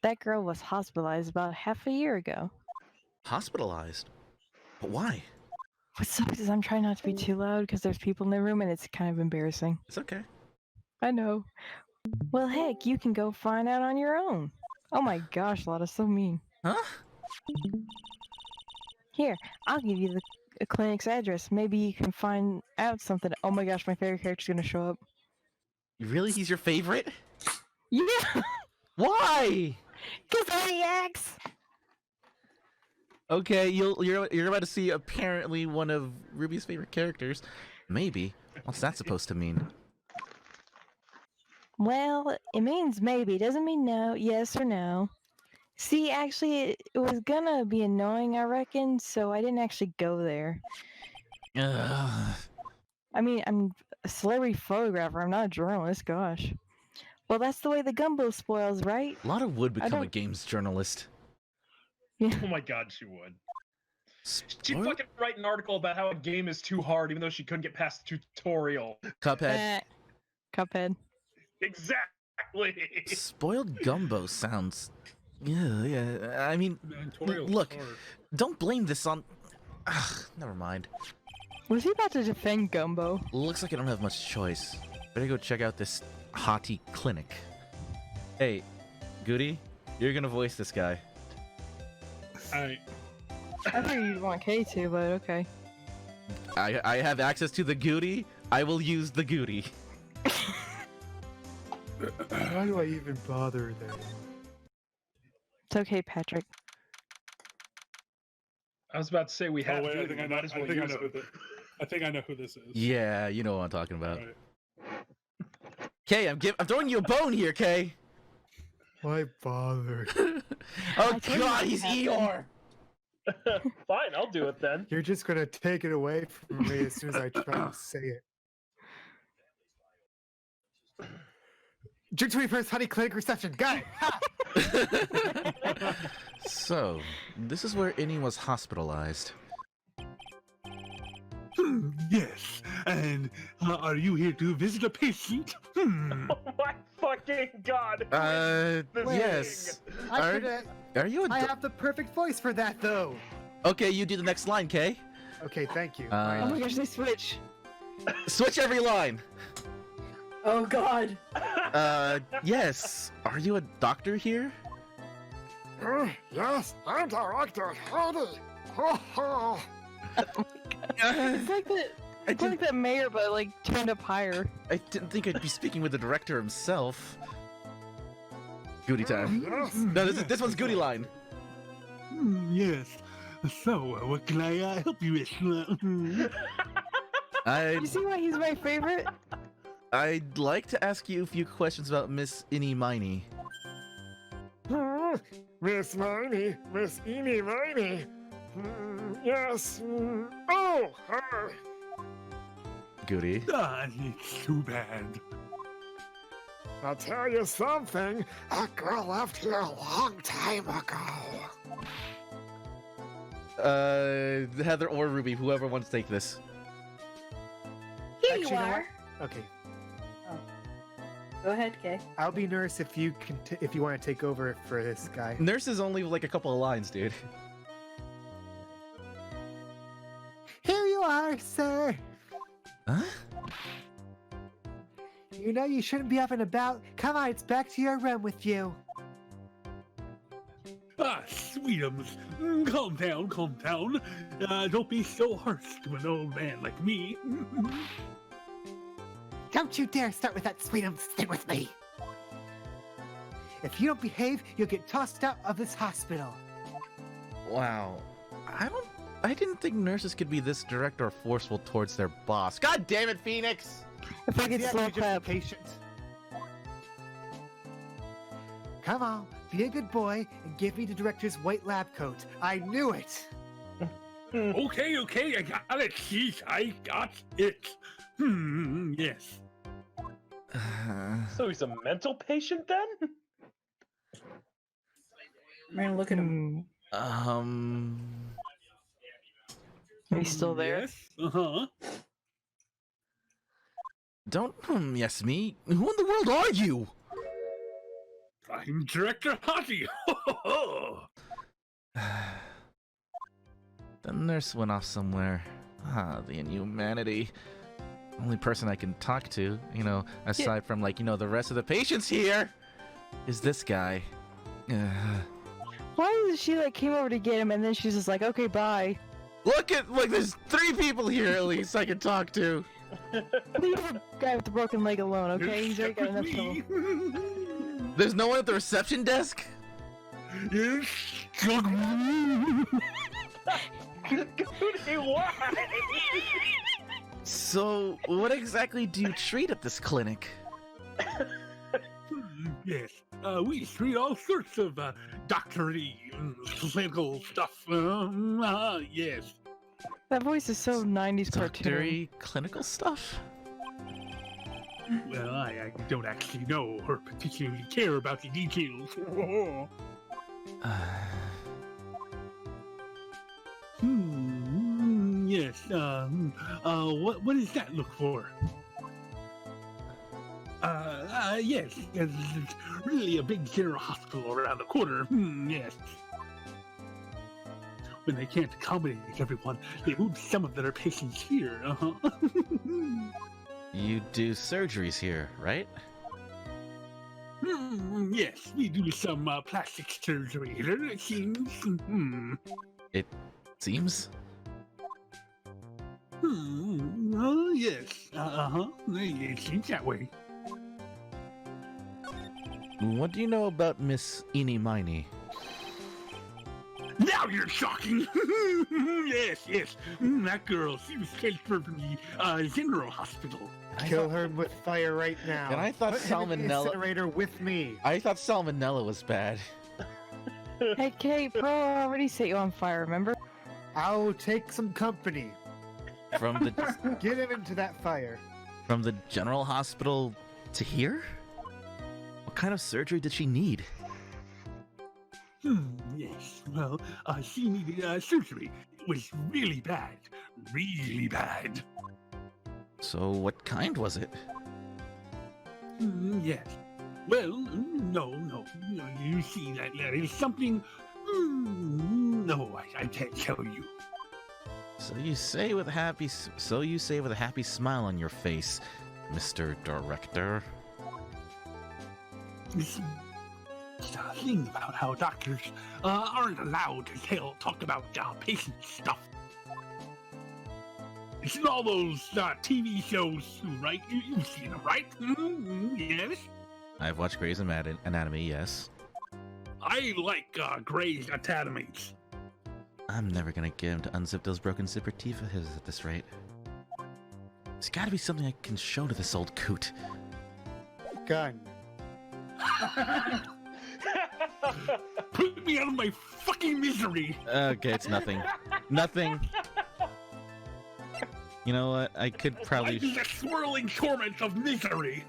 That girl was hospitalized about half a year ago. Hospitalized? But why? What sucks is I'm trying not to be too loud because there's people in the room and it's kind of embarrassing. It's okay. I know. Well, heck, you can go find out on your own. Oh my gosh, Lotta's so mean. Huh? Here, I'll give you the clinic's address. Maybe you can find out something. Oh my gosh, my favorite character's gonna show up. Really? He's your favorite? Yeah! Why? Because he acts! Okay, you're about to see apparently one of Ruby's favorite characters. Maybe. What's that supposed to mean? Well, it means maybe. It doesn't mean no, yes or no. See, actually, it was gonna be annoying, I reckon, so I didn't actually go there. Ugh. I mean, I'm a celebrity photographer. I'm not a journalist, gosh. Well, that's the way the gumbo spoils, right? Lotta would become a don't- games journalist. Oh my god, she would. She'd Spoil- fucking write an article about how a game is too hard, even though she couldn't get past the tutorial. Cuphead. Cuphead. Exactly. Spoiled gumbo sounds... Yeah. I mean, Tutorial look, hard. don't blame this on... Ugh, never mind. Was he about to defend Gumbo? Looks like I don't have much choice. Better go check out this hottie clinic. Hey, Goody, you're gonna voice this guy. Alright. I figured you'd want K to, but okay. I have access to the Goody. I will use the Goody. Why do I even bother then? It's okay, Patrick. I was about to say we Oh, have. wait, I Goody, think I we know. might as well use them. I think I know who this is. Yeah, you know what I'm talking about. Alright. Kay, I'm throwing you a bone here, Kay. Why bother? Oh I told you God, what he's happened. Eeyore. Fine, I'll do it then. You're just gonna take it away from me as soon as I try to say it. June 21st, Honey Clinic reception. Got it. Ha! So, this is where Innie was hospitalized. Yes, and are you here to visit a patient? Oh my fucking god! Yes. I, Are you a I have the perfect voice for that, though. Okay, you do the next line, Kay. Okay, thank you. Oh my gosh, they switch. Switch every line. Oh god. Yes. Are you a doctor here? Yes, I'm director. Howdy. Ho ho. It's like that. I It's like didn't, that mayor, but like turned up higher. I didn't think I'd be speaking with the director himself. Goody time. Yes. No, this one's Goody line. Yes. So, what can I help you with? You see why he's my favorite? I'd like to ask you a few questions about Miss Innie Miney. Miss Miney, Miss Eeny Miney. Yes. Oh, her. Goody. It's too bad. I'll tell you something. That girl left here a long time ago. Heather or Ruby, whoever wants to take this. Here Actually, you know what? are. Okay, Go ahead, Kay. I'll be nurse if you can. If you want to take over for this guy. Nurse is only like a couple of lines, dude. Here you are, sir. Huh? You know you shouldn't be up and about. Come on, it's back to your room with you. Sweetums. Calm down, calm down. Don't be so harsh to an old man like me. Don't you dare start with that sweetums. Stay with me. If you don't behave, you'll get tossed out of this hospital. Wow. I didn't think nurses could be this direct or forceful towards their boss. God damn it, Phoenix! If I could Yeah, slow you're just clap. patient. Come on, be a good boy and give me the director's white lab coat. I knew it. Okay, I got it. Sheesh, I got it. Yes. So he's a mental patient then? I'm gonna look at him. He's still there. Yes. Uh-huh. Don't yes me. Who in the world are you? I'm Director Hottie. The nurse went off somewhere. The inhumanity. Only person I can talk to, aside from the rest of the patients here, is this guy. Why is she like came over to get him and then she's just like, okay, bye. Look, there's 3 people here at least I can talk to. Leave the guy with the broken leg alone, okay? He's already got enough trouble. There's no one at the reception desk? Yes. Goody, why? So, what exactly do you treat at this clinic? Yes. We treat all sorts of doctory, clinical stuff. Yes. That voice is so 90s cartoon. Doctory clinical stuff? Well, I don't actually know or particularly care about the details. Yes. What does that look for? Yes. There's really a big general hospital around the corner. Yes. When they can't accommodate everyone, they move some of their patients here. You do surgeries here, right? Yes, we do some plastic surgery here, it seems. It seems. Yes. It seems that way. What do you know about Miss Eenie Miney? Now you're shocking! Yes. That girl, she was transferred from the general hospital. Kill her with fire right now. And I thought Put her in the salmonella- incinerator with me. I thought salmonella was bad. Hey, Kate, Pearl already set you on fire, remember? I'll take some company. From the Get him into that fire. from the general hospital to here? What kind of surgery did she need? Yes. Well, she needed surgery. It was really bad. Really bad. So what kind was it? Yes. Well, no. You see, that is something. No, I can't tell you. So you say with a happy smile on your face, Mr. Director. This thing about how doctors aren't allowed to talk about patient stuff. It's in all those TV shows too, right? You've seen them, right? Yes. I've watched Grey's Anatomy, yes. I like Grey's Anatomy. I'm never gonna get him to unzip those broken zipper teeth of his at this rate. There's gotta be something I can show to this old coot. Gun. Put me out of my fucking misery. Okay, it's nothing. Nothing. You know what? I could probably... I'm in the swirling torment of misery.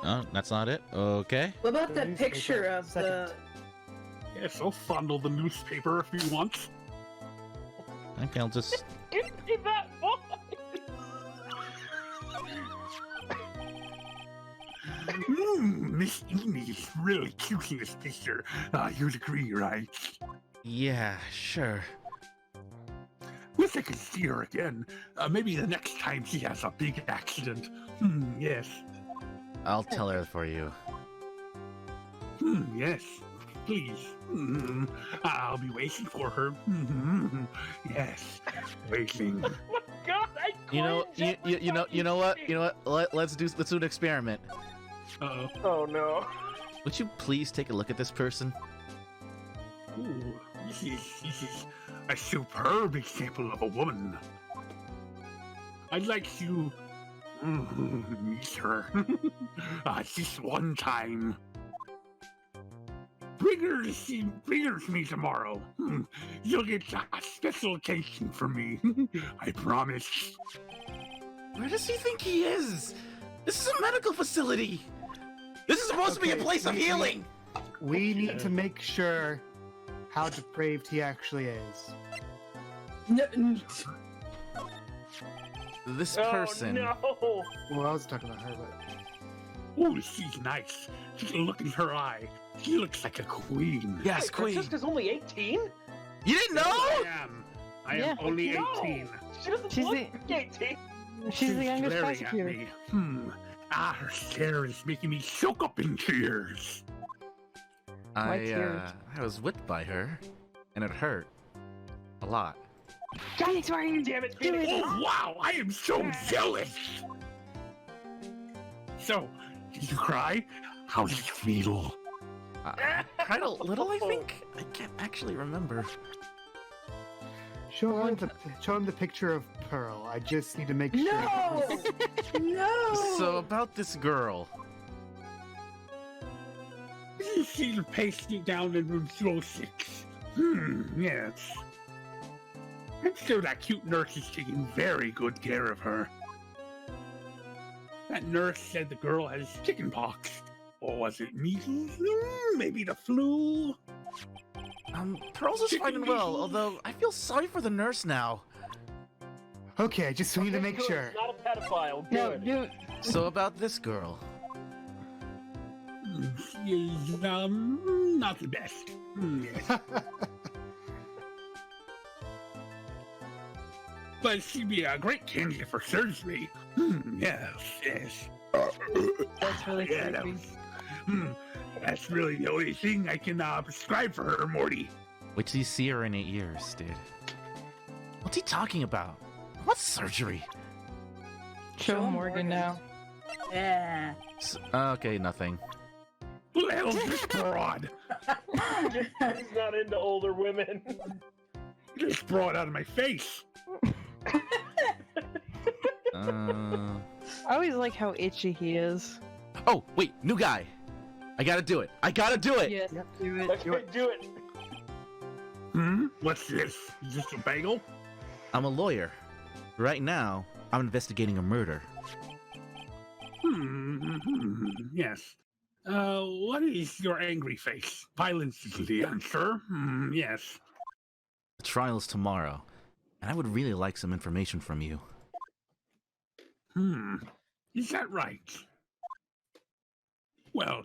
Oh, that's not it? Okay. What about The the picture newspaper, of the? second. Yes, I'll fondle the newspaper if you want. Okay, I'll just... Empty that box! Miss Amy is really cute in this picture. You'd agree, right? Yeah, sure. Wish I could see her again. Maybe the next time she has a big accident. Yes. I'll tell her for you. Yes. Please. I'll be waiting for her. Yes. Waiting. Oh God, I You know what? Let's do an experiment. Uh-oh. Oh no. Would you please take a look at this person? Ooh, this is a superb example of a woman. I'd like to meet her. Just one time. Bring her to me tomorrow. You'll get a special occasion from me. I promise. Where does he think he is? This is a medical facility. This is supposed to be a Okay, place of healing. We need to make sure how depraved he actually is. This Oh person. no. Well, I was talking about her, but Oh, she's nice. Just look in her eye. She looks like a queen. Yes, Wait, Queen. Francesca's only 18? You didn't know? I am Yeah. only No. 18. She doesn't She's look the- 18. She's the youngest glaring at prosecutor. me. Her stare is making me choke up in tears. My tears. I was whipped by her, and it hurt a lot. Phoenix, why are you Damn it, doing Phoenix. it? Oh, wow, I am so jealous. So, did you cry? How did you feel? Cried a little, I think. I can't actually remember. show him the picture of Pearl. I just need to make sure. No! No! So about this girl. She's pasted down in room 206. Yes. I'm sure that cute nurse is taking very good care of her. That nurse said the girl has chickenpox. Or was it measles? Maybe the flu? Pearl's is fine and well, Chicken although I feel sorry for the nurse now. Okay, just need to make Good, sure. Not a pedophile. No, Good. dude. So about this girl. She is, not the best. Yes. But she'd be a great candidate for surgery. Yes. That's really Yeah, that creepy. was, that's really the only thing I can prescribe for her, Morty. Wait till you see her in 8 years, dude. What's he talking about? What surgery? Show Morgan now. Yeah. Okay, nothing. Who the hell's this broad? He's not into older women. Get this broad out of my face. I always like how itchy he is. Oh, wait, new guy. I gotta do it. I gotta do it. Yes, do it. Okay, do it. What's this? Is this a bagel? I'm a lawyer. Right now, I'm investigating a murder. Yes. What is your angry face? Violence is the answer. Yes. The trial's tomorrow, and I would really like some information from you. Is that right? Well,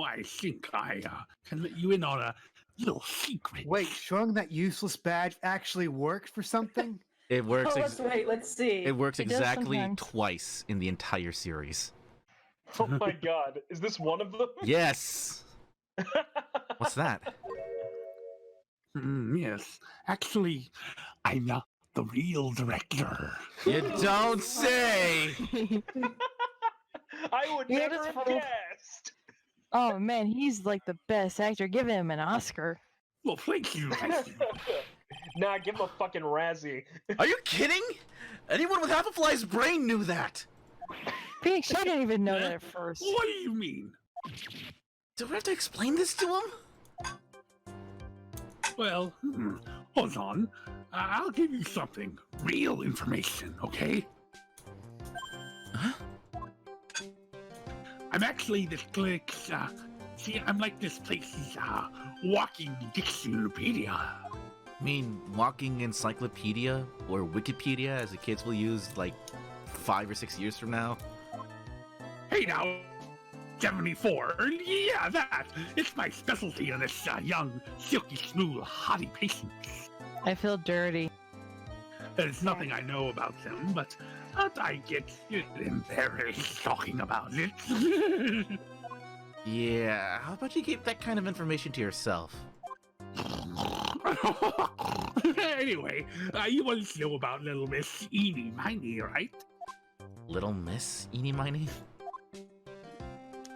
I think I can let you in on a little secret. Wait, showing that useless badge actually worked for something? It works. Oh, let's wait. Let's see. It works It does exactly sometimes. twice in the entire series. Oh my god, is this one of them? Yes. What's that? Yes. Actually, I'm not the real director. You don't say. I would Yeah, never that's have funny. guessed. Oh man, he's like the best actor. Give him an Oscar. Well, thank you. Nah, give him a fucking Razzie. Are you kidding? Anyone with half a fly's brain knew that. Phoenix, I didn't even know that at first. What do you mean? Do we have to explain this to him? Well, hold on. I'll give you something. Real information, okay? Huh? I'm actually this clinic's, I'm like this place's, walking dictionary. I mean, walking encyclopedia or Wikipedia, as the kids will use like 5 or 6 years from now. Hey now, 74. Yeah, that. It's my specialty on this young, silky smooth, hottie patients. I feel dirty. There's nothing I know about them, but I get embarrassed talking about it. Yeah, how about you keep that kind of information to yourself? Anyway, you want to know about little Miss Eenie Miney, right? Little Miss Eenie Miney?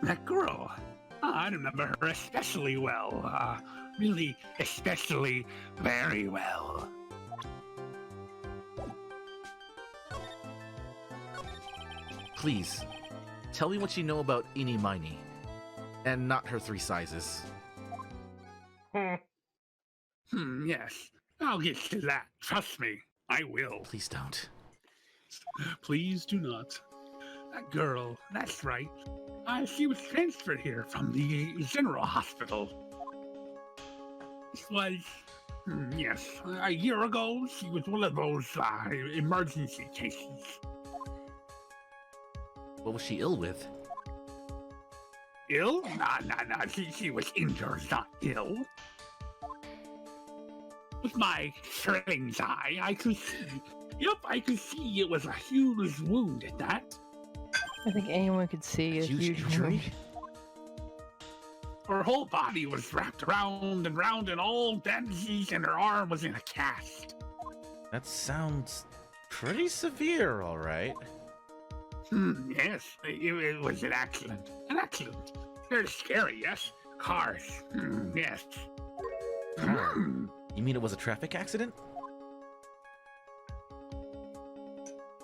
That girl. I remember her especially well. Really, especially very well. Please, tell me what you know about Eenie Miney. And not her 3 sizes. Yes. I'll get to that. Trust me. I will. Please don't. Please do not. That girl, that's right. She was transferred here from the General Hospital. This was, yes, a year ago. She was one of those emergency cases. What was she ill with? Ill? Nah. She was injured, not ill. With my strange eye, I could see. Yep, I could see it was a huge wound at that. I think anyone could see a huge injury? wound. Her whole body was wrapped around and round in all bandages, and her arm was in a cast. That sounds pretty severe, alright. Yes, it was an accident. An accident. Very scary, yes? Cars. Yes. You mean it was a traffic accident?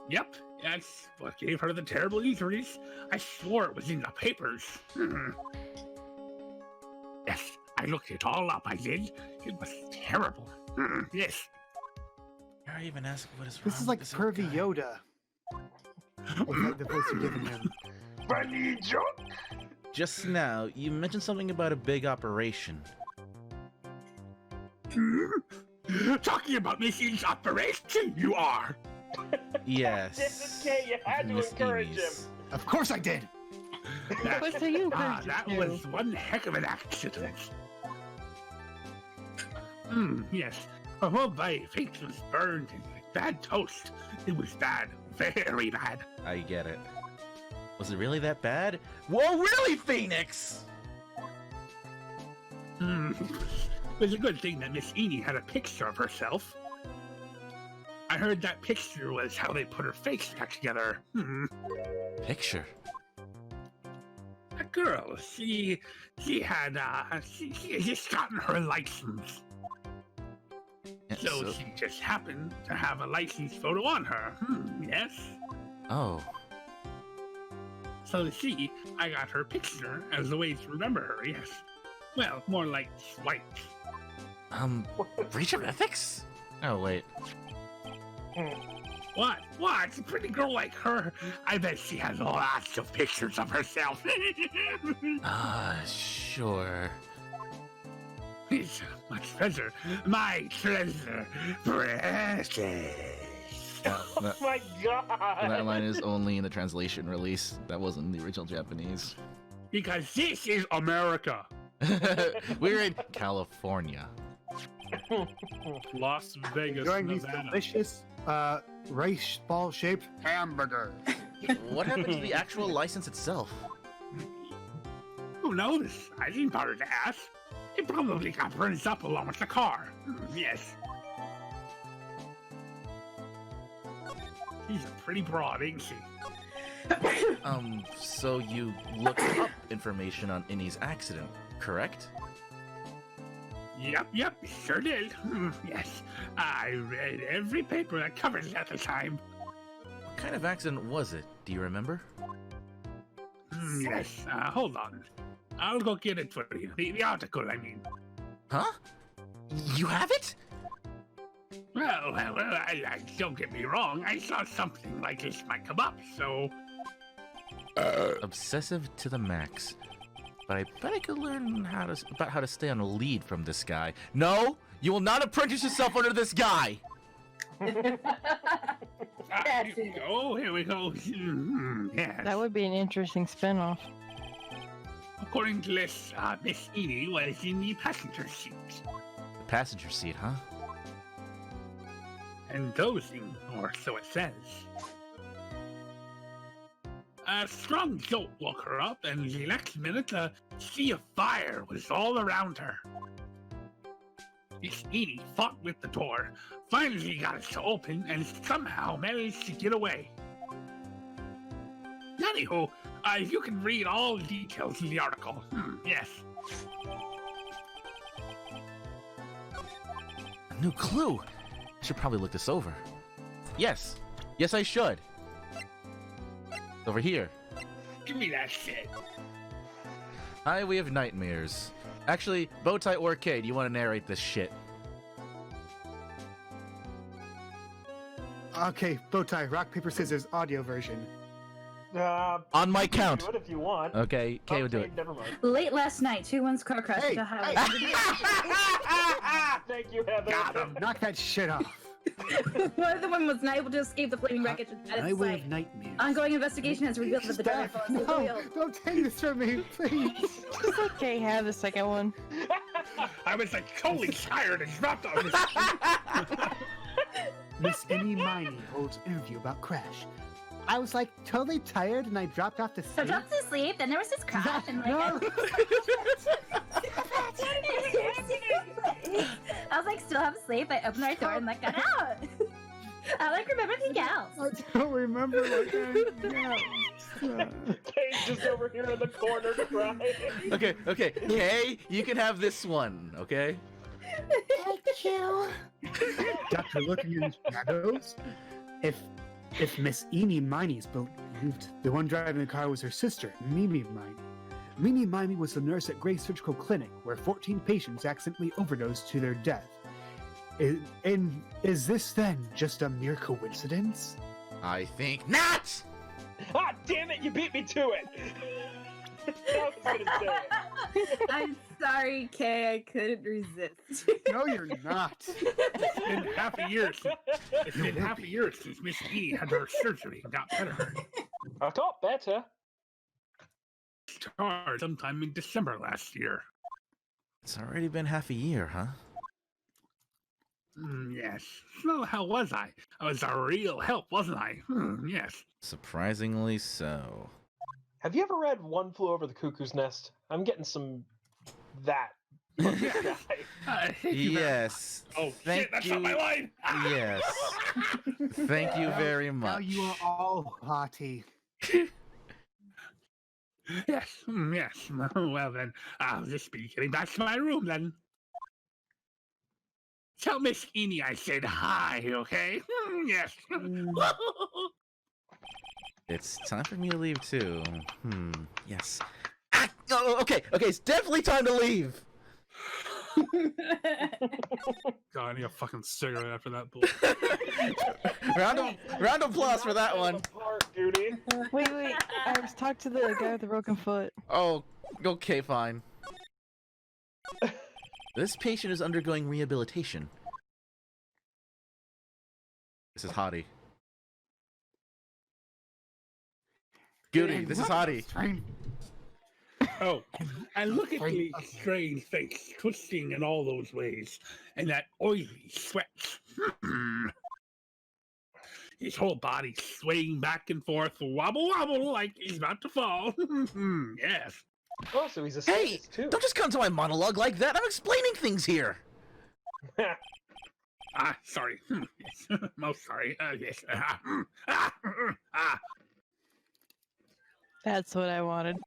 Yep, that's what gave her the terrible injuries. I swore it was in the papers. Yes, I looked it all up, I did. It was terrible. Yes. I even asked what is wrong. This is like with this old pervy guy. Yoda. It's like the voice you're giving him. Just now, you mentioned something about a big operation. Talking about Missy's operation, you are. Yes. Okay, you had to Miss encourage Enie's. Of course I did. What do you That do? was one heck of an accident. Yes. Her whole body face was burned and like bad toast. It was bad. Very bad. I get it. Was it really that bad? Whoa, really, Phoenix? It was a good thing that Miss Edie had a picture of herself. I heard that picture was how they put her face back together. Picture? A girl, she had just gotten her license. Yeah, So she just happened to have a license photo on her. Yes. Oh, So see, I got her picture as a way to remember her, yes. Well, more like swipes. breach of ethics? Oh, wait. What? What? A pretty girl like her? I bet she has lots of pictures of herself. Sure. It's my treasure. My treasure. Precious. Oh my god! That line is only in the translation release. That wasn't in the original Japanese. Because this is America. We're in California. Las Vegas, Enjoying these Nevada. delicious rice ball shaped hamburgers. What happened to the actual license itself? Who knows? I didn't bother to ask. It probably got burned up along with the car. Yes. She's pretty broad, ain't she? So you looked up information on Innie's accident, correct? Yep, sure did. Yes. I read every paper that covered it at the time. What kind of accident was it? Do you remember? Yes. Hold on. I'll go get it for you. The article, I mean. Huh? You have it? Well, I don't get me wrong. I saw something like this might come up, so... Obsessive to the max. But I bet I could learn about how to stay on a lead from this guy. No! You will not apprentice yourself under this guy! Here we go, here we go. Yes. That would be an interesting spinoff. According to this, Miss Edie was in the passenger seat. The passenger seat, huh? And dozing, or so it says. A strong jolt woke her up, and the next minute, a sea of fire was all around her. Miss Edie fought with the door, finally got it to open, and somehow managed to get away. Anywho, you can read all the details in the article. Yes. A new clue! I should probably look this over. Yes! Yes, I should! Over here. Give me that shit. Hi, we have nightmares. Actually, Bowtie or Kay, do you want to narrate this shit? Okay, Bowtie, rock, paper, scissors, audio version. On my count! Do it if you want. Okay, Kay will do it. Never mind. Late last night, 2-1's car crashed into a highway. Thank you, Heather. Got him! Knock that shit off. One of the women was not able to escape the flaming wreckage at its Highway site. of nightmares. Ongoing investigation has revealed that the driver Stop. fell asleep at the No, wheel. don't take this from me, please. Just let Kay have the second one. I was like totally tired and dropped on this. Miss Annie Miney holds interview about crash. I was like totally tired and I dropped off to So sleep. dropped to sleep, then there was this crash, and like No. I was like still half asleep. I opened my door and like got out. I like remember anything else. I don't remember what Kate's just over here in the corner crying. Okay, Kay, you can have this one, okay? Thank you. Doctor looking in the shadows. If Miss Eenie Miney's believed, the one driving the car was her sister, Mimi Miney. Mimi Miney was the nurse at Gray Surgical Clinic, where 14 patients accidentally overdosed to their death. Is this then just a mere coincidence? I think not! Ah, damn it! You beat me to it. I was gonna say it. I'm sorry, Kay. I couldn't resist. No, you're not. It's been half a year since Miss Edie had her surgery and got better. I got better. Started sometime in December last year. It's already been half a year, huh? Yes. So how was I? I was a real help, wasn't I? Yes. Surprisingly so. Have you ever read One Flew Over the Cuckoo's Nest? I'm getting some that. Yeah. Thank you very Yes. much. Oh Thank shit, that's you. not my line. Yes. Thank you very Now much. you are all haughty. Yes, yes. Well then, I'll just be getting back to my room then. Tell Miss Eenie I said hi, okay? Yes. It's time for me to leave too. Yes. Ah, oh, okay, it's definitely time to leave. God, I need a fucking cigarette after that bull. round of applause for that one. Wait, I was talking to the guy with the broken foot. Oh, okay, fine. This patient is undergoing rehabilitation. This is Hottie. Goody, this is Hottie. Oh, and look at the strange face twisting in all those ways, and that oily sweat. His whole body swaying back and forth, wobble wobble, like he's about to fall. Yes. Oh, so he's a Hey, sadist too. don't just come to my monologue like that. I'm explaining things here. Sorry. Yes. Most sorry. Yes. That's what I wanted.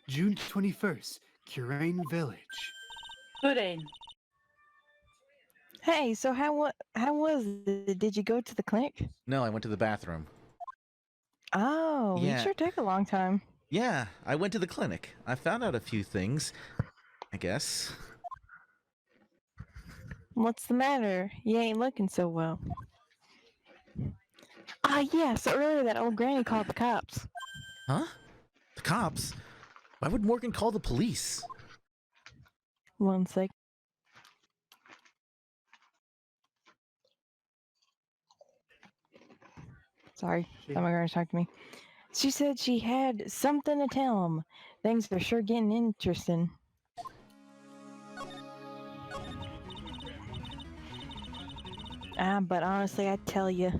June 21st, Currain Village. Pudding. Hey, so how was it? Did you go to the clinic? No, I went to the bathroom. Oh, Yeah. you sure took a long time. Yeah, I went to the clinic. I found out a few things, I guess. What's the matter? You ain't looking so well. Yeah, so earlier that old granny called the cops. Huh? The cops? Why would Morgan call the police? One sec. Sorry, thought my granny talked to me. She said she had something to tell him. Things are sure getting interesting. But honestly, I tell you,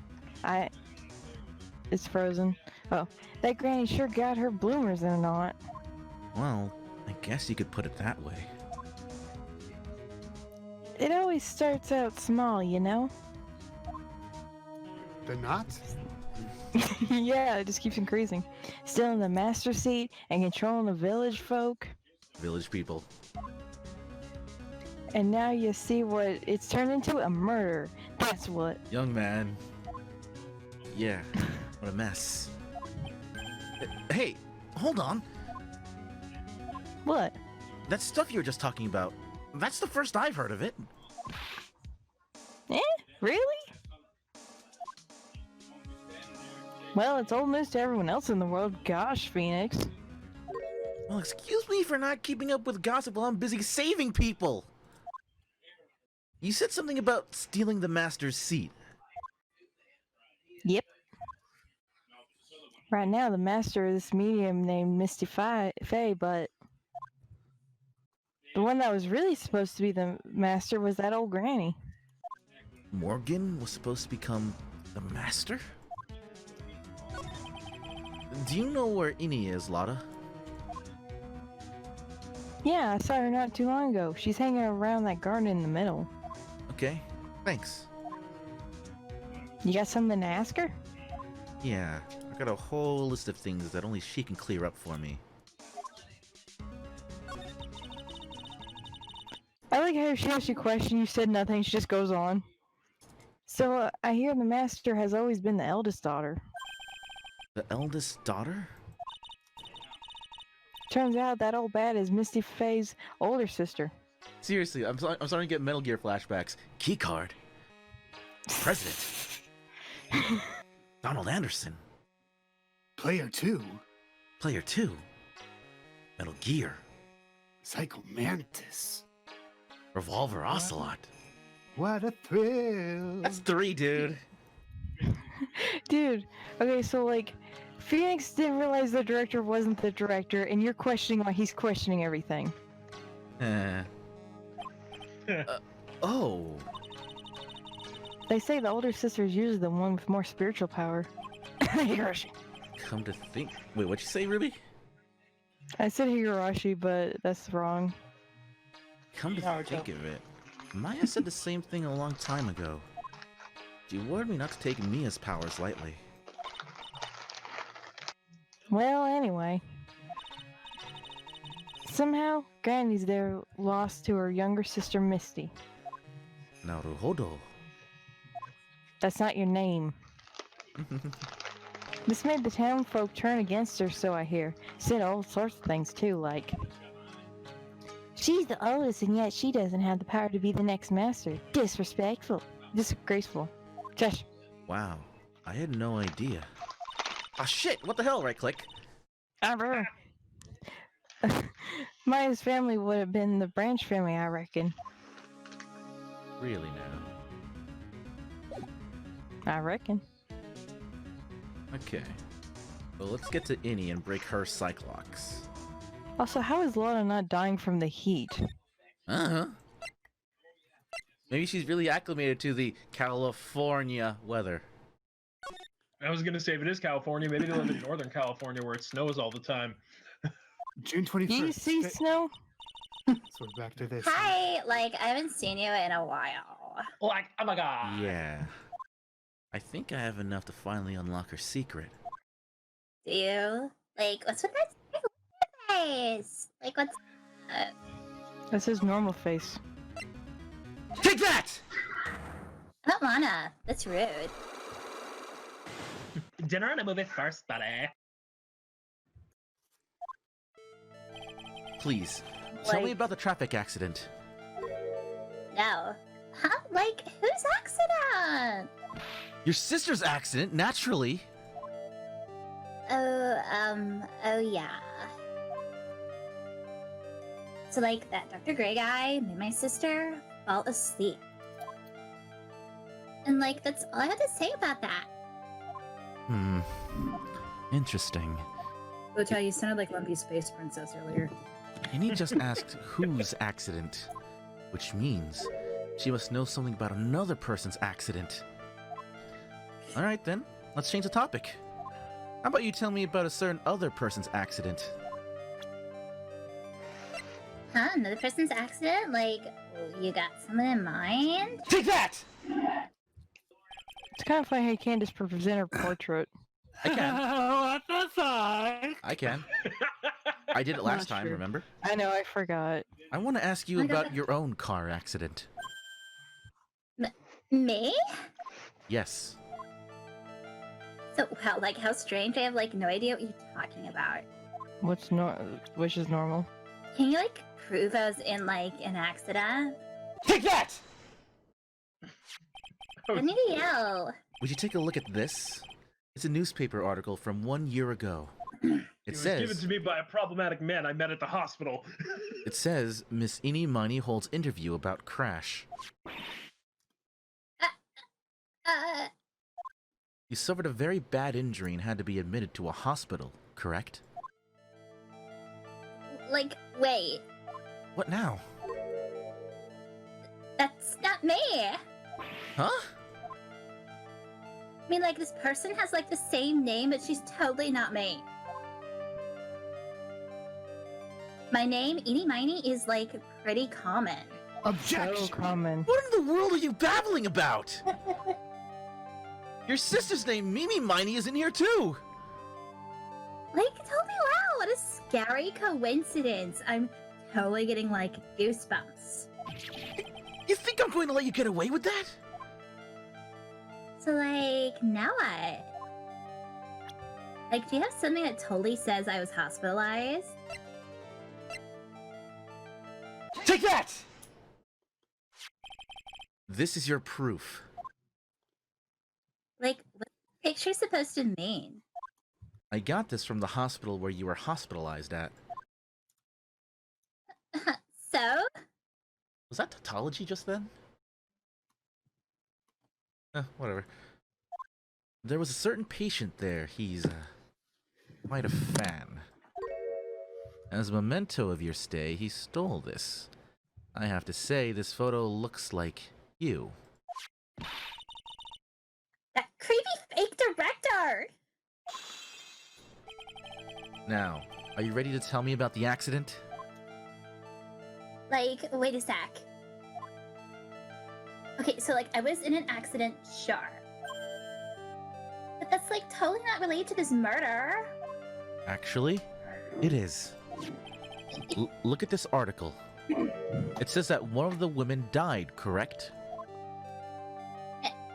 it's frozen. Oh, that granny sure got her bloomers in a knot. Well, I guess you could put it that way. It always starts out small, you know? The knot? Yeah, it just keeps increasing. Still in the master seat and controlling the village folk. Village people. And now you see what it's turned into, a murder. That's what. Young man. Yeah, what a mess. Hey, hold on. What? That stuff you were just talking about, that's the first I've heard of it. Really? Well, it's old news to everyone else in the world. Gosh, Phoenix. Well, excuse me for not keeping up with gossip while I'm busy saving people. You said something about stealing the master's seat. Yep. Right now, the master is this medium named Misty Faye, but the one that was really supposed to be the master was that old granny. Morgan was supposed to become the master? Do you know where Innie is, Lotta? Yeah, I saw her not too long ago. She's hanging around that garden in the middle. Okay, thanks. You got something to ask her? Yeah, I got a whole list of things that only she can clear up for me. I like how she asks you a question, you said nothing, she just goes on. So, I hear the master has always been the eldest daughter. The eldest daughter? Turns out that old bat is Misty Faye's older sister. Seriously, I'm starting to get Metal Gear flashbacks. Keycard. President. Donald Anderson. Player 2. Player 2. Metal Gear. Psycho Mantis. Revolver Ocelot. What a thrill. That's 3, dude. Dude, okay, so like, Phoenix didn't realize the director wasn't the director, and you're questioning why he's questioning everything. Oh. They say the older sister is usually the one with more spiritual power. Higurashi. Come to think... Wait, what'd you say, Ruby? I said Higurashi, but that's wrong. Come to think of it, Maya said the same thing a long time ago. She warned me not to take Mia's powers lightly. Well, anyway. Somehow, Granny's there lost to her younger sister Misty. Naruhodo. That's not your name. This made the town folk turn against her, so I hear. Said all sorts of things too, like... She's the oldest and yet she doesn't have the power to be the next master. Disrespectful. Disgraceful. Shush. Wow, I had no idea. Ah shit, what the hell, right click? Arr. Maya's family would have been the Branch family, I reckon. Really now? I reckon. Okay. Well, let's get to Innie and break her Cyclox. Also, how is Lana not dying from the heat? Uh-huh. Maybe she's really acclimated to the California weather. I was gonna say, if it is California, maybe they live in Northern California where it snows all the time. June 21st. Do you see snow? So we're back to this. Hi, like, I haven't seen you in a while. Like, oh my god. Yeah. I think I have enough to finally unlock her secret. Do you? Like, what's with that face? Like, what's... That's his normal face. Take that! I don't wanna. That's rude. Dinner and a movie first, buddy. Please, tell me about the traffic accident. No. Huh? Like, whose accident? Your sister's accident, naturally. Oh yeah. So, like, that Dr. Gray guy made my sister fall asleep. And, like, that's all I had to say about that. Interesting. Botai, you sounded like Lumpy Space Princess earlier. Annie just asked whose accident, which means she must know something about another person's accident. Alright then, let's change the topic. How about you tell me about a certain other person's accident? Huh? Another person's accident? Like, you got someone in mind? Take that! It's kind of funny how you can't just present her portrait. I can. What the fuck? I can. I did it last time, sure. remember? I know, I forgot. I want to ask you Oh my God. about your own car accident. Me? Yes. So, wow, like, how strange. I have, like, no idea what you're talking about. Which is normal. Can you, like, prove I was in, like, an accident? Take that! I need to yell. Would you take a look at this? It's a newspaper article from 1 year ago. It was given says, to me by a problematic man I met at the hospital. it says, Miss Innie Miney holds interview about crash. You suffered a very bad injury and had to be admitted to a hospital, correct? Like, wait. What now? That's not me. Huh? I mean, like, this person has, like, the same name, but she's totally not me. My name, Eenie Miney, is, like, pretty common. So Objection! common. What in the world are you babbling about? Your sister's name, Mimi Miney, is in here too! Like, totally wow, what a scary coincidence. I'm totally getting, like, goosebumps. You think I'm going to let you get away with that? So, like, now what? Like, do you have something that totally says I was hospitalized? Take that! This is your proof. Like, what's the picture supposed to mean? I got this from the hospital where you were hospitalized at. So? Was that tautology just then? Whatever. There was a certain patient there. He's, quite a fan. As a memento of your stay, he stole this. I have to say, this photo looks like you. car. Now, are you ready to tell me about the accident? Like, wait a sec. Okay, so like I was in an accident, sure. But that's like totally not related to this murder. Actually, it is. Look at this article. It says that one of the women died, correct?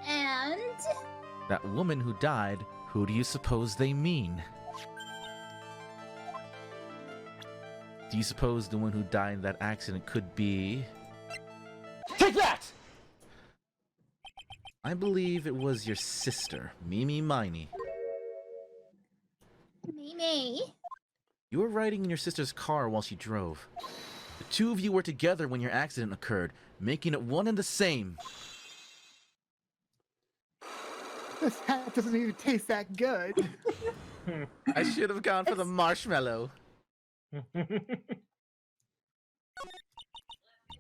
And That woman who died, who do you suppose they mean? Do you suppose the one who died in that accident could be... Take that! I believe it was your sister, Mimi Miney. Mimi. You were riding in your sister's car while she drove. The two of you were together when your accident occurred, making it one and the same. This hat doesn't even taste that good. I should have gone for the marshmallow.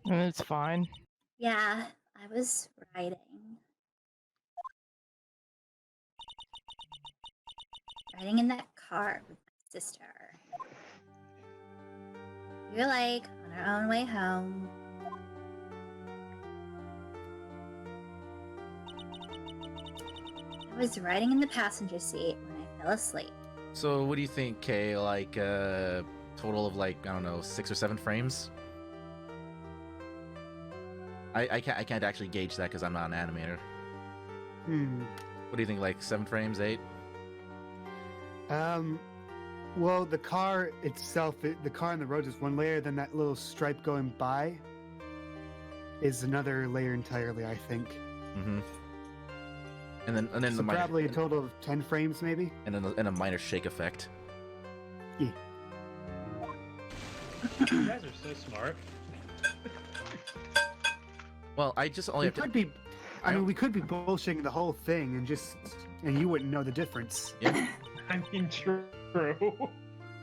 It's fine. Yeah, I was riding. Riding in that car with my sister. We were like on our own way home. I was riding in the passenger seat when I fell asleep. So what do you think, Kay? Like, total of like, I don't know, 6 or 7 frames? I can't actually gauge that because I'm not an animator. What do you think, like 7 frames, 8? Well, the car itself, the car on the road is one layer, then that little stripe going by is another layer entirely, I think. Mm-hmm. And then So the minor, probably a total of 10 frames, maybe? and a minor shake effect. Yeah. You guys are so smart. Well, I just only We have to... could be, I mean, we could be bullshitting the whole thing and you wouldn't know the difference. Yeah. I mean, true.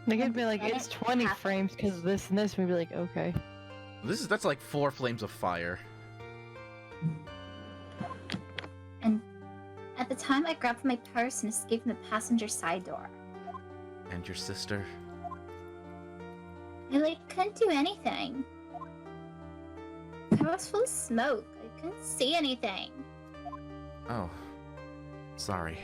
They could be like, it's 20 frames because of this and this. We'd be like, okay. That's like 4 flames of fire. And at the time, I grabbed my purse and escaped from the passenger side door. And your sister? I like couldn't do anything. The car was full of smoke. I couldn't see anything. Oh. Sorry.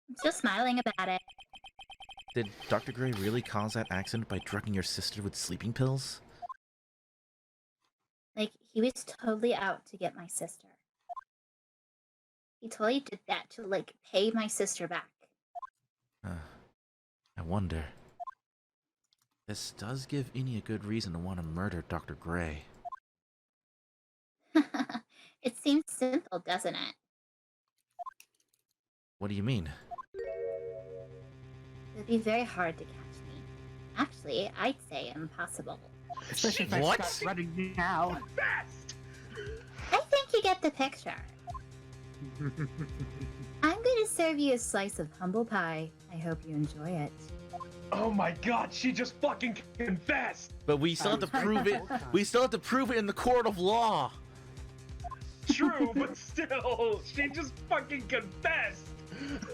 I'm still smiling about it. Did Dr. Gray really cause that accident by drugging your sister with sleeping pills? Like, he was totally out to get my sister. He totally did that to, like, pay my sister back. I wonder. This does give Innie a good reason to want to murder Dr. Gray. It seems simple, doesn't it? What do you mean? It'd be very hard to catch me. Actually, I'd say impossible. Especially if I What? start running now. I think you get the picture. I'm going to serve you a slice of humble pie. I hope you enjoy it. Oh my god, she just fucking confessed! But we still have to prove it. We still have to prove it in the court of law. True, but still, she just fucking confessed!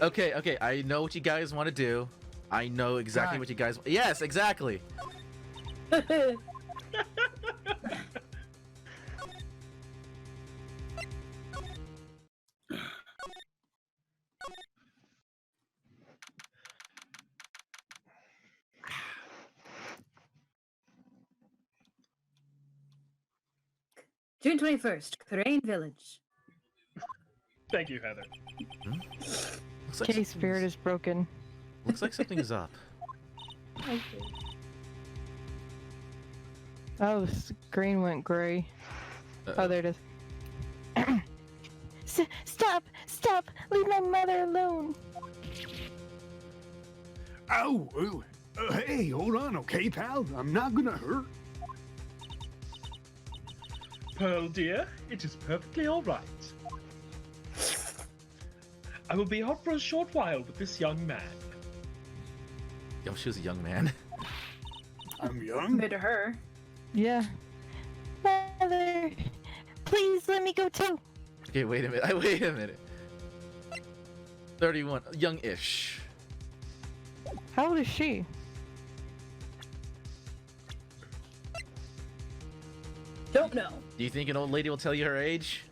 Okay, I know what you guys want to do. I know exactly Right. what you guys... Yes, exactly. June 21st, Crane Village. Thank you, Heather. Looks like Kay's spirit is broken. Looks like something is up. Oh, green went gray. Oh, there it is. Stop! Stop! Leave my mother alone! Oh, hey, hold on, okay, pal? I'm not gonna hurt. Pearl, dear, it is perfectly alright. I will be out for a short while with this young man. Yo, she was a young man. I'm young. Compared to her. Yeah. Mother, please let me go too. Okay, wait a minute. Wait a minute. 31, young-ish. How old is she? Don't know. Do you think an old lady will tell you her age?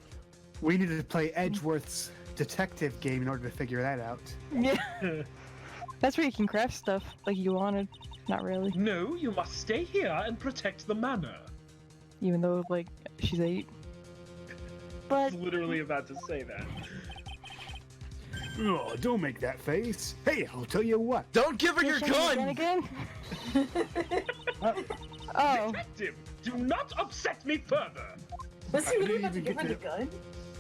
We needed to play Edgeworth's detective game in order to figure that out. Yeah. That's where you can craft stuff like you wanted. Not really. No, you must stay here and protect the manor. Even though, like, she's 8. I But was literally about to say that. Oh, don't make that face. Hey, I'll tell you what. Don't give her your You're showing gun! again? Oh, Detective, do not upset me further. Was he I really didn't about to even give get him a to- gun?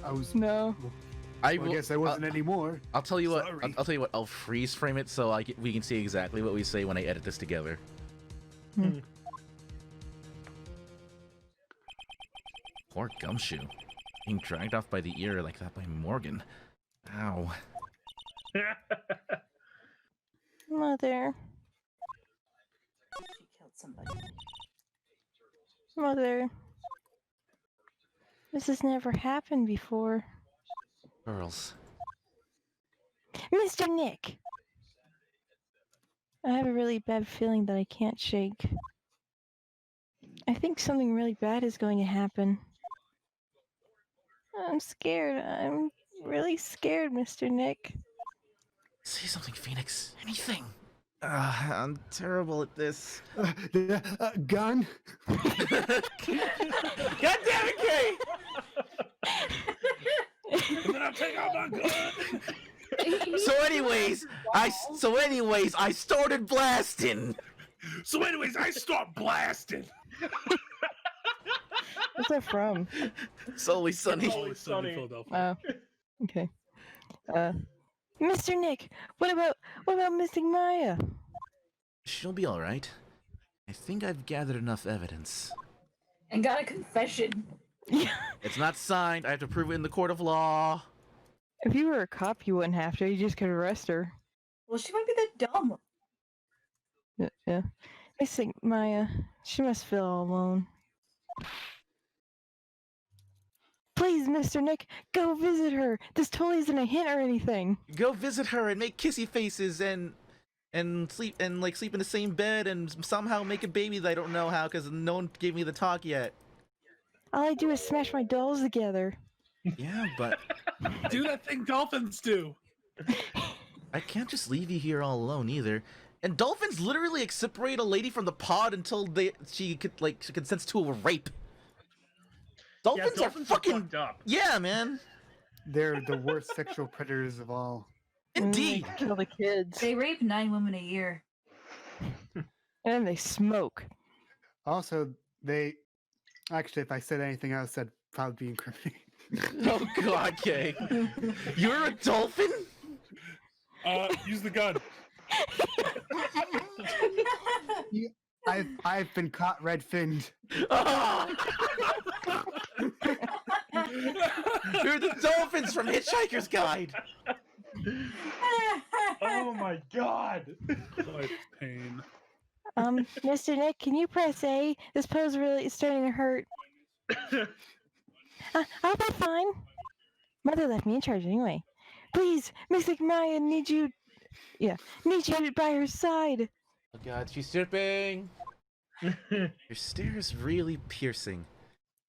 I was. no. I Well, I guess I wasn't anymore. I'll tell you what. Sorry. I'll tell you what. I'll freeze frame it so we can see exactly what we say when I edit this together. Hmm. Poor Gumshoe, being dragged off by the ear like that by Morgan. Ow. Mother. She killed somebody. Mother. This has never happened before. Girls. Mr. Nick! I have a really bad feeling that I can't shake. I think something really bad is going to happen. I'm scared. I'm really scared, Mr. Nick. Say something, Phoenix. Anything. I'm terrible at this. Gun? God damn it, Kay! And then I'll take out my gun. So anyways, I started blasting. So, anyways, I start blasting. What's that from? Solely Sunny. Always sunny, Philadelphia. Oh, okay. Mr. Nick, what about missing Maya? She'll be all right. I think I've gathered enough evidence. And got a confession. It's not signed. I have to prove it in the court of law. If you were a cop, you wouldn't have to. You just could arrest her. Well, she might be that dumb. Yeah. Missing Maya. She must feel all alone. Please, Mr. Nick, go visit her. This totally isn't a hint or anything. Go visit her and make kissy faces and sleep in the same bed and somehow make a baby that I don't know how because no one gave me the talk yet. All I do is smash my dolls together. Yeah, but Do that thing dolphins do. I can't just leave you here all alone either. And dolphins literally separate a lady from the pod until she consents to a rape. Dolphins, are fucking fucked up. yeah, man. They're the worst sexual predators of all. Indeed. They kill the kids. They rape 9 women a year. And they smoke. Also, actually, if I said anything else, that'd probably be incriminating. Oh God, Kay. You're a dolphin? Use the gun. I've been caught red-finned. Ah! You're the dolphins from Hitchhiker's Guide. Oh my god. Life pain. Mr. Nick, can you press A? This pose really is starting to hurt. I'll be fine. Mother left me in charge anyway. Please, Miss Maya needs you by her side. Oh God, she's stripping. Your stare is really piercing.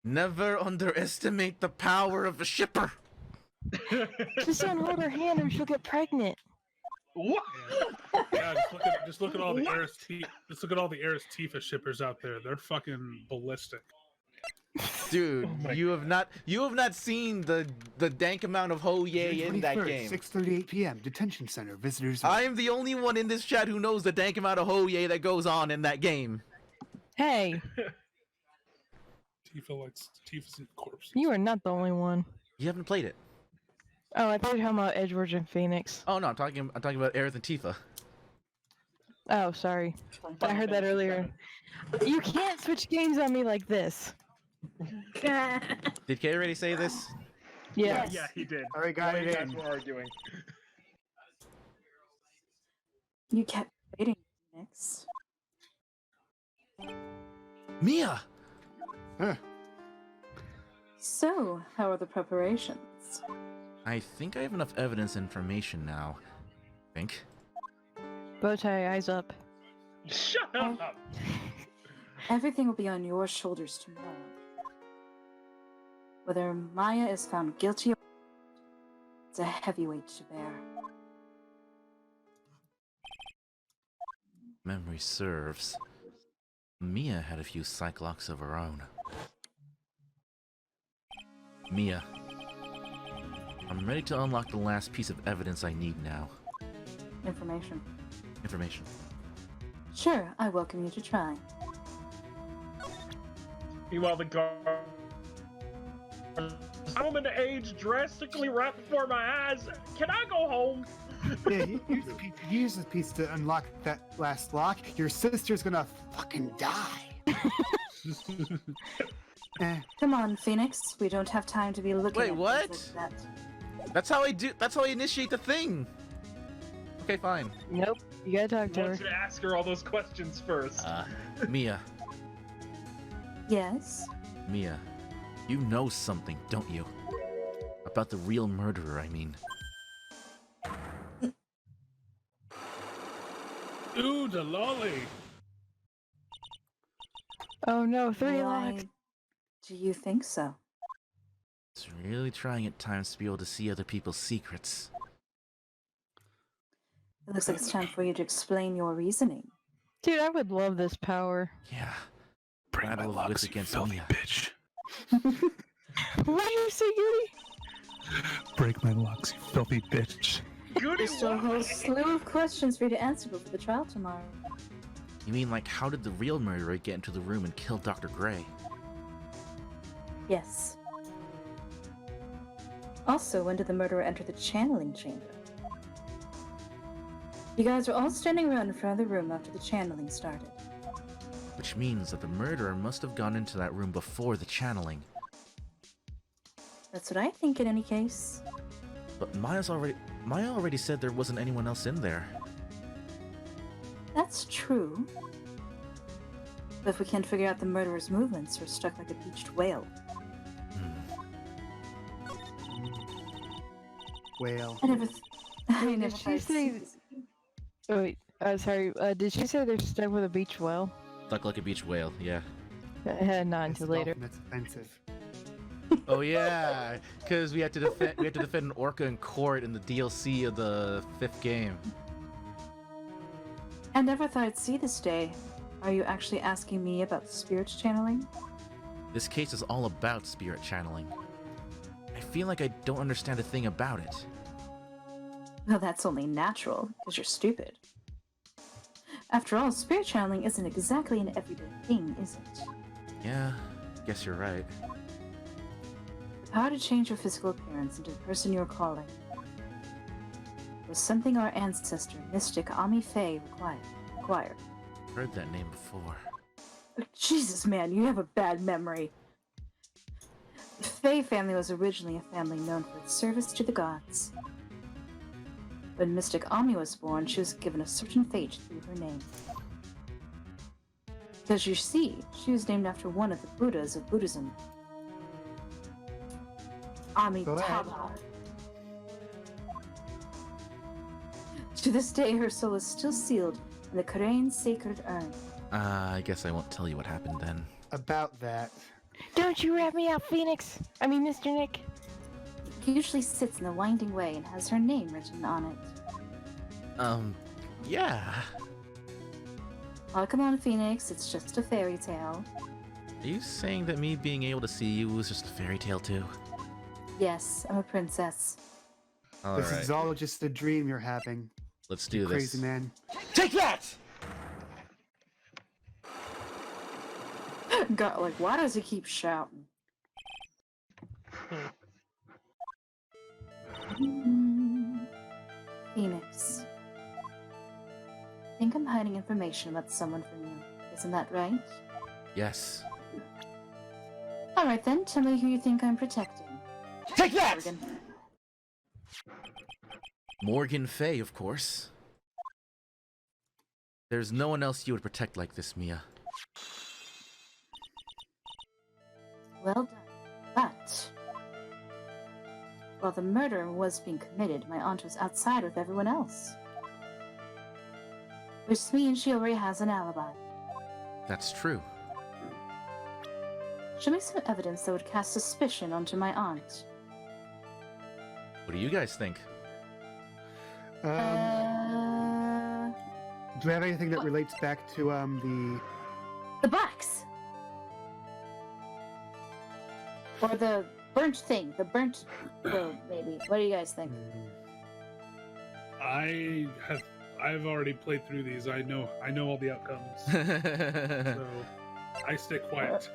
Never underestimate the power of a shipper. Just don't hold her hand or she'll get pregnant. What? Yeah, just look at all the Just look at all the Eris Tifa shippers out there. They're fucking ballistic. Dude, Oh my you have not seen the dank amount of ho yay in that game. 6:38 p.m. Detention Center. Visitors. I am the only one in this chat who knows the dank amount of ho yay that goes on in that game. Hey, Tifa's in corpses. you are not the only one. You haven't played it. Oh, I thought you were talking about Edgeworth and Phoenix. Oh no, I'm talking about Aerith and Tifa. Oh, sorry. I heard that earlier. You can't switch games on me like this. Did Kay already say this? Yes. Yeah, he did. All right, got While you it guys in. were arguing. You kept waiting, Phoenix. Mia! Huh. So, how are the preparations? evidence. I think I have enough evidence and information now. Think. Bowtie, eyes up. Shut up! Everything will be on your shoulders tomorrow. Whether Maya is found guilty or it's a heavy weight to bear. Memory serves. Mia had a few cyclocks of her own. Mia. I'm ready to unlock the last piece of evidence I need now. Information. Information. Sure, I welcome you to try. Meanwhile, the guard. Woman aged drastically right before my eyes. Can I go home? Yeah, use this piece to unlock that last lock. Your sister's gonna fucking die. Come on, Phoenix. We don't have time to be looking Wait, at what? things like that. That's how I do. That's how I initiate the thing. Okay, fine. Nope. You gotta talk to I her. want you to ask her all those questions first. Mia. Yes? Mia. You know something, don't you? About the real murderer, I mean. Ooh, the lolly. Oh no, 3 Why locks. do you think so? It's really trying at times to be able to see other people's secrets. It looks like it's time for you to explain your reasoning. Dude, I would love this power. Yeah. Bring my Battle of locks, wits you against filthy Mia. bitch. What did you say, Goody? Break my locks, you filthy bitch. Goody, There's still a whole slew of questions for you to answer before the trial tomorrow. You mean like how did the real murderer get into the room and kill Dr. Gray? Yes. Also, when did the murderer enter the channeling chamber? You guys were all standing around in front of the room after the channeling started. Which means that the murderer must have gone into that room before the channeling. That's what I think in any case. But Maya already said there wasn't anyone else in there. That's true. But if we can't figure out the murderer's movements, we're stuck like a beached whale. Whale. I never Did she say? Oh, wait. Sorry. Did she say they're stuck with a beach whale? Stuck like a beach whale, yeah. Not until later. That's offensive. Oh yeah, because we had to defend an orca in court in the DLC of the 5th game. I never thought I'd see this day. Are you actually asking me about spirit channeling? This case is all about spirit channeling. I feel like I don't understand a thing about it. Well, that's only natural, because you're stupid. After all, spirit channeling isn't exactly an everyday thing, is it? Yeah, guess you're right. The power to change your physical appearance into the person you're calling was something our ancestor, mystic Ami Faye, required. Heard that name before. Jesus, man, you have a bad memory. The Faye family was originally a family known for its service to the gods. When Mystic Ami was born, she was given a certain fate through her name. Because you see, she was named after one of the Buddhas of Buddhism. Amitabha. To this day, her soul is still sealed in the Karain sacred urn. I guess I won't tell you what happened then. About that. Don't you rat me out, Phoenix. I mean, Mr. Nick. It usually sits in the winding way and has her name written on it. Yeah. Oh, come on, Phoenix, it's just a fairy tale. Are you saying that me being able to see you was just a fairy tale too? Yes, I'm a princess. This is all just a dream you're having. Let's do this. Crazy man. Take that! God, like, why does he keep shouting? Phoenix. I think I'm hiding information about someone from you. Isn't that right? Yes. Alright then, tell me who you think I'm protecting. Take that! Morgan. Morgan Fay, of course. There's no one else you would protect like this, Mia. Well done. But While the murder was being committed, my aunt was outside with everyone else. Which means she already has an alibi. That's true. Show me some evidence that would cast suspicion onto my aunt. What do you guys think? Do we have anything that relates back to The box! Or the burnt thing. The burnt road, maybe. What do you guys think? I've already played through these. I know all the outcomes. So I stay quiet.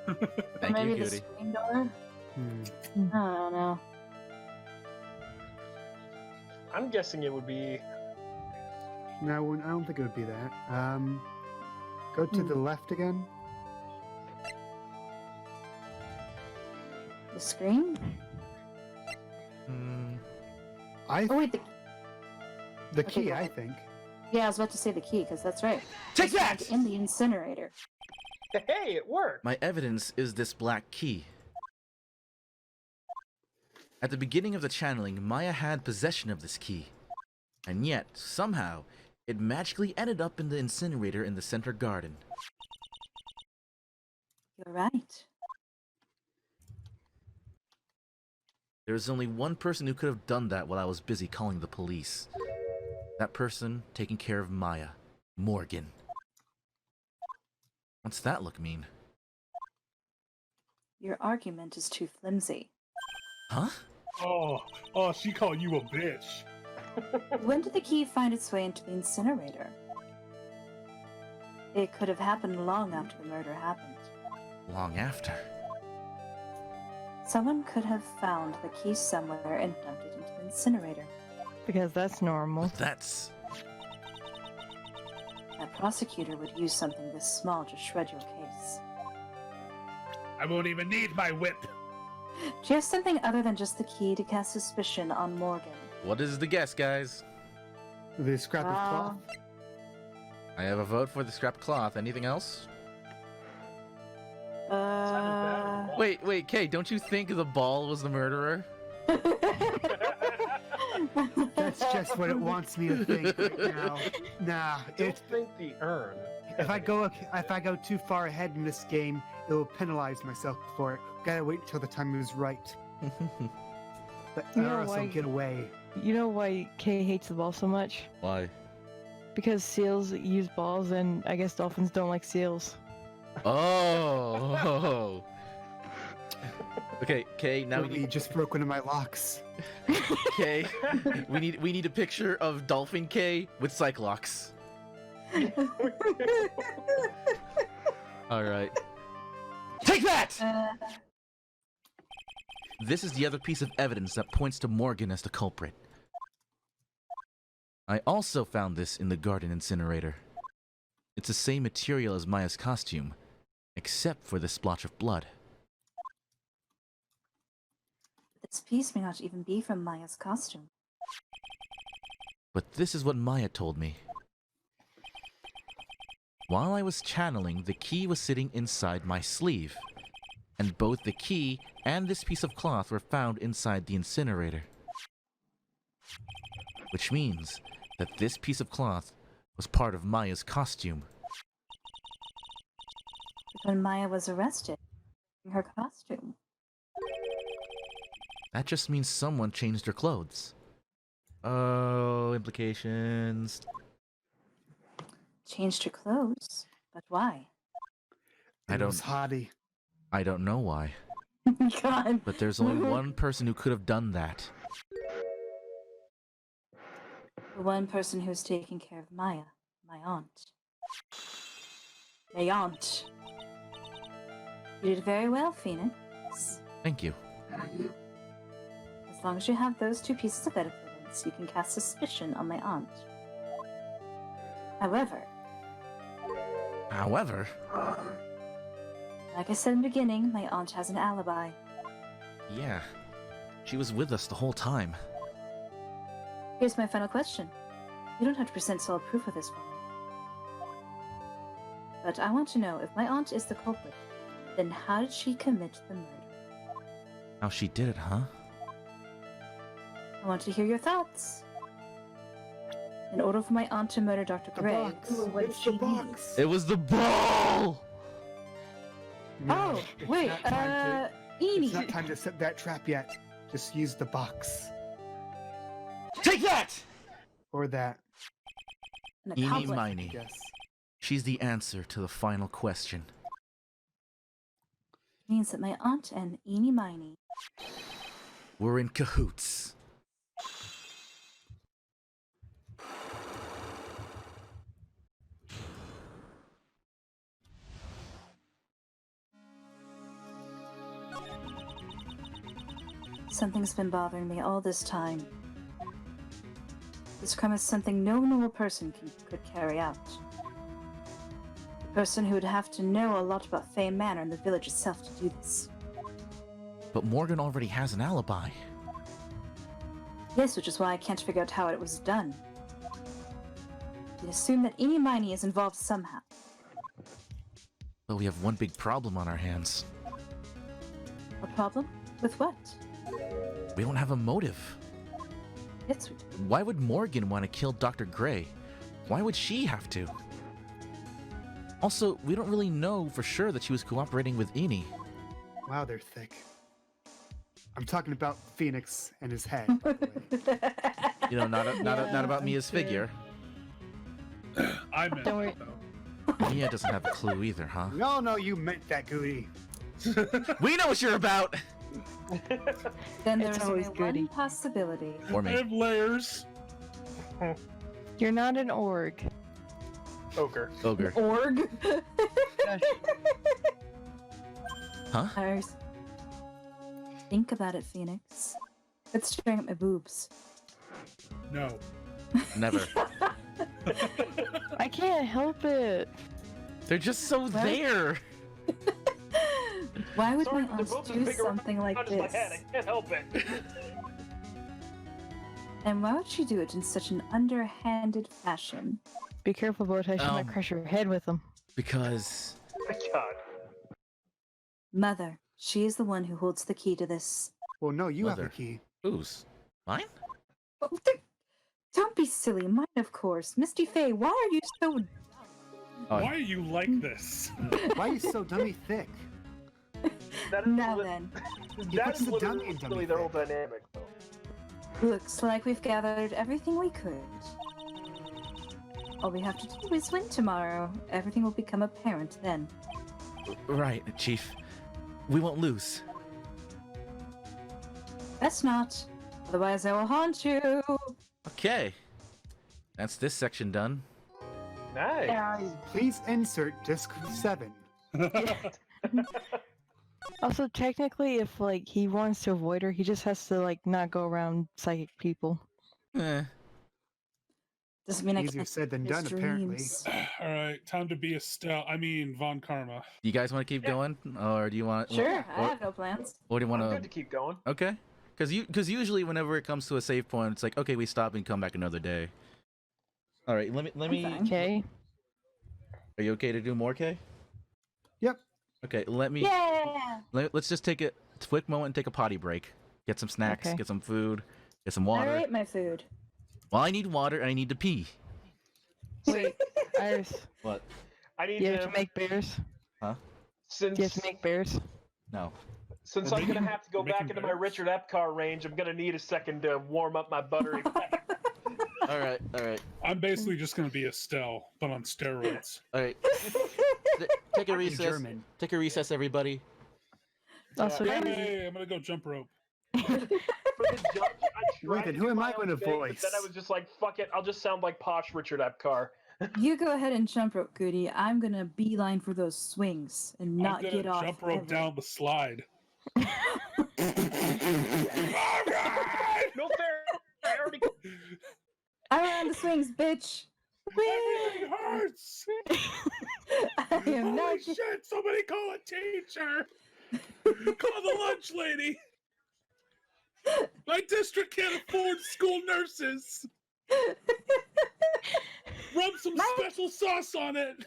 Thank Maybe you, the Goody. screen door? I don't know. I'm guessing it would be. No, I don't think it would be that. Go to the left again. The screen? I Oh, wait, the okay, key, go I ahead. think. Yeah, I was about to say the key, because that's right. Take It's found that! in the incinerator. Hey, it worked. My evidence is this black key. At the beginning of the channeling, Maya had possession of this key. And yet, somehow, it magically ended up in the incinerator in the center garden. You're right. There's only one person who could have done that while I was busy calling the police. That person taking care of Maya. Morgan. What's that look mean? Your argument is too flimsy. Huh? Oh, she called you a bitch. When did the key find its way into the incinerator? It could have happened long after the murder happened. Long after. Someone could have found the key somewhere and dumped it into the incinerator. Because that's normal. That's... A prosecutor would use something this small to shred your case. I won't even need my whip. Do you have something other than just the key to cast suspicion on Morgan? What is the guess, guys? The scrap of cloth. I have a vote for the scrap cloth. Anything else? Wait, Kay, don't you think the ball was the murderer? That's just what it wants me to think right now. Nah, I don't think the urn. if I go too far ahead in this game, it will penalize myself for it. Gotta wait until the time is right. But You or know else why- I'll get away. You know why Kay hates the ball so much? Why? Because seals use balls, and I guess dolphins don't like seals. Oh. Okay, Kay, now He just broke one of my locks. Kay, we need a picture of Dolphin Kay with Cyclox. All right. Take that! This is the other piece of evidence that points to Morgan as the culprit. I also found this in the garden incinerator. It's the same material as Maya's costume, except for this splotch of blood. This piece may not even be from Maya's costume. But this is what Maya told me. While I was channeling, the key was sitting inside my sleeve. And both the key and this piece of cloth were found inside the incinerator. Which means that this piece of cloth was part of Maya's costume. When Maya was arrested, in her costume. That just means someone changed her clothes. Oh, implications. Changed her clothes? But why? It was Hottie. I don't know why. God. But there's only one person who could have done that. The one person who's taking care of Maya. My aunt. My aunt. You did very well, Phoenix. Thank you. As long as you have those two pieces of evidence, you can cast suspicion on my aunt. However, like I said in the beginning, my aunt has an alibi. Yeah. She was with us the whole time. Here's my final question. You don't have to present solid proof of this for me. But I want to know, if my aunt is the culprit, then how did she commit the murder? How she did it, huh? I want to hear your thoughts. In order for my aunt to murder Dr. The Gray, box. what It's she the box. It was the ball! No, Oh, it's wait, not time to- Eenie. It's not time to set that trap yet. Just use the box. Take that! Or that. An Eenie accomplice. Miney. Yes. She's the answer to the final question. Means that my aunt and Eenie Miney. We're in cahoots. Something's been bothering me all this time. This crime is something no normal person could carry out. A person who would have to know a lot about Fey Manor and the village itself to do this. But Morgan already has an alibi. Yes, which is why I can't figure out how it was done. You'd assume that Eenie Miney is involved somehow. But we have one big problem on our hands. A problem? With what? We don't have a motive. Yes, we do. Why would Morgan want to kill Dr. Gray? Why would she have to? Also, we don't really know for sure that she was cooperating with Eenie. Wow, they're thick. I'm talking about Phoenix and his head, by the way. You know, not about Mia's figure. I meant Don't worry. it, though. Mia doesn't have a clue either, huh? We all know you meant that, Goody. We know what you're about! Then It's there's always only goody. one possibility. Or I me. have layers. You're not an org. Ogre. Ogre. Org? Huh? Iris. Think about it, Phoenix. Quit staring at my boobs. No. Never. I can't help it. They're just so there! Why would Sorry, my but aunt the boobs are do bigger something like around my this? head. I can't help it. And why would she do it in such an underhanded fashion? Be careful, Botai. She might crush your head with them. Because... My God. Mother, she is the one who holds the key to this. Well, no, you have Mother. the key. Whose? Mine? Oh, don't be silly. Mine, of course. Misty Faye, why are you so... Oh, Why are you like this? Why are you so dummy thick? That is Now li- then, He that puts is the dummy in literally dummy their whole thick. dynamic, though. looks like we've gathered everything we could. All we have to do is win tomorrow. Everything will become apparent then. right, Chief. We won't lose. Best not. Otherwise I will haunt you. Okay. That's this section done. Nice. Please insert disc 7. Also, technically, if like he wants to avoid her, he just has to like not go around psychic people. Eh. Doesn't mean I Easier can't said than his done, apparently. dreams. All right, time to be Estelle. I mean, Von Karma. You guys want to keep going, or do you want? Sure, I Or, have no plans. or do you want I'm good to keep going. Okay. Because usually whenever it comes to a save point, it's like, okay, we stop and come back another day. All right, let me. fine. Okay. Are you okay to do more, Kay? Yep. Okay, let me. Yeah! Let's just take a quick moment and take a potty break. Get some snacks, Okay. get some food, get some water. I ate my food. Well, I need water and I need to pee. Wait, Iris, What? I need do you have to, to make bears? since Do you have to make bears? No. since We're I'm gonna making- have to go we're making back into my bears? Richard Epcar range, I'm gonna need a second to warm up my buttery. All right. I'm basically just gonna be Estelle, but on steroids. All right. Take a recess. German. Take a recess, everybody. Also, Hey, I'm gonna go jump rope. For the judge, I tried Wait, then to who do am my I own gonna thing, voice? But then I was just like, fuck it, I'll just sound like posh Richard Epcar. You go ahead and jump rope, Goody. I'm gonna beeline for those swings and not I'm gonna get off. jump rope ever. down the slide. No fair. I already. Around the swings, bitch. Everything hurts. I am not. Holy shit! Somebody call a teacher. Call the lunch lady. My district can't afford school nurses. Rub some special sauce on it.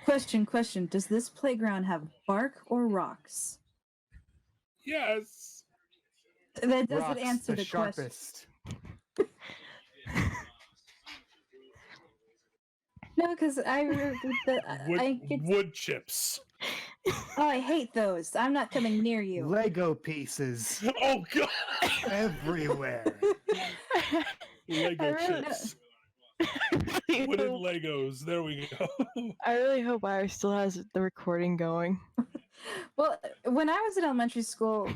Question. Does this playground have bark or rocks? Yes. That doesn't Rocks, answer the the question. sharpest. No, because Wood chips. Oh, I hate those. I'm not coming near you. Lego pieces Oh god. everywhere. Lego I really- chips. really Wooden hope- Legos. There we go. I really hope Iris still has the recording going. Well, when I was in elementary school,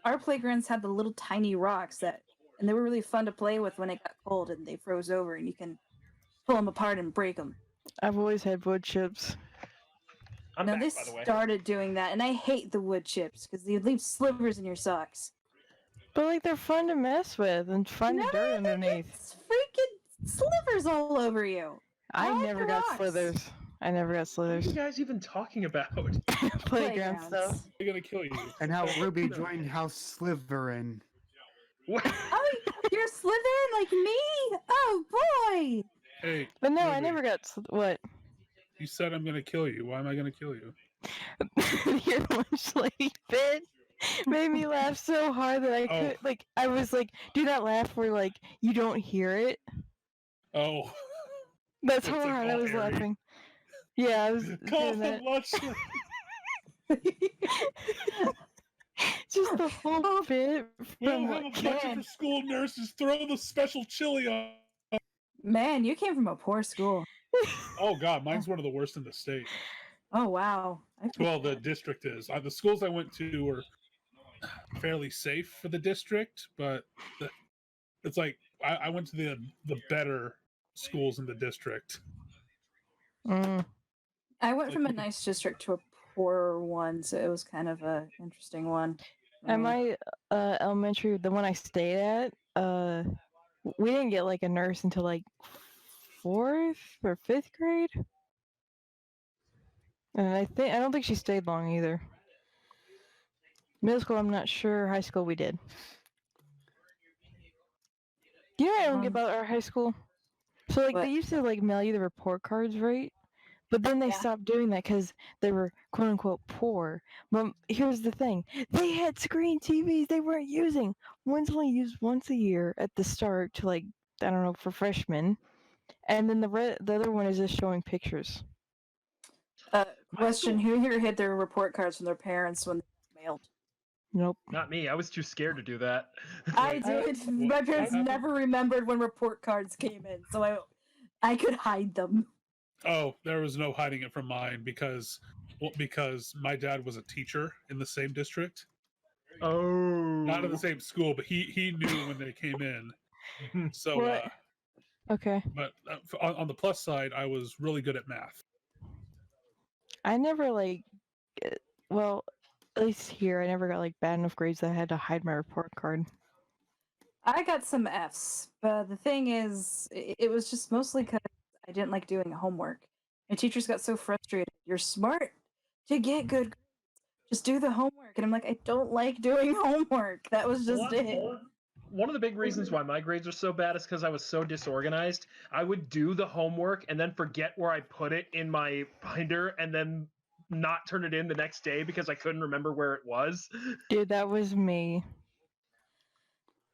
our playgrounds had the little tiny rocks and they were really fun to play with when it got cold and they froze over, and you can pull them apart and break them. I've always had wood chips. I'm Now back, they by the way. started doing that, and I hate the wood chips because they leave slivers in your socks. But like they're fun to mess with and find No, the dirt they underneath. get freaking slivers all over you. I I like never the got rocks. slithers. I never got What are slithers. you guys even talking about? Playground stuff. They're gonna kill you. And how Ruby joined House Slytherin. What? Oh, you're Slytherin like me? Oh boy! Hey, But no, I Ruby, never got what? you said I'm gonna kill you. Why am I gonna kill you? Your lunch lady bit made me laugh so hard that I Oh. could I was like, do that laugh where like you don't hear it. Oh. That's It's, how like, hard I all was airy. laughing. Yeah, I was Call doing for that. lunch. Just the whole bit We'll from have a what bunch man. of school nurses throw the special chili on. Man, you came from a poor school. Oh god, mine's one of the worst in the state. Oh wow. Well, the district is. The schools I went to were fairly safe for the district, but it's like I went to the better schools in the district. Mm. I went Like, from a you could- nice district to a poor one, so it was kind of a interesting one. At my elementary, the one I stayed at, we didn't get like a nurse until like 4th or 5th grade. And I don't think she stayed long either. Middle school, I'm not sure. High school, we did. You know what I don't get about our high school? So like What? they used to like mail you the report cards, right? But then they Yeah. stopped doing that because they were quote unquote poor. But here's the thing: they had screen TVs they weren't using. One's only used once a year at the start to like I don't know for freshmen, and then the other one is just showing pictures. Question: Who here hid their report cards from their parents when they mailed? Nope. Not me. I was too scared to do that. I did. My parents happened? never remembered when report cards came in, so I could hide them. Oh, there was no hiding it from mine because my dad was a teacher in the same district. Oh. Not in the same school, but he knew when they came in. So, What? Okay. but on the plus side, I was really good at math. I never well, at least here, I never got like bad enough grades that I had to hide my report card. I got some Fs, but the thing is, it was just mostly because I didn't like doing homework. And teachers got so frustrated. You're smart to get good grades. Just do the homework. And I'm like, I don't like doing homework. That was just it. One of the big reasons why my grades are so bad is because I was so disorganized. I would do the homework and then forget where I put it in my binder and then not turn it in the next day because I couldn't remember where it was. Dude, that was me.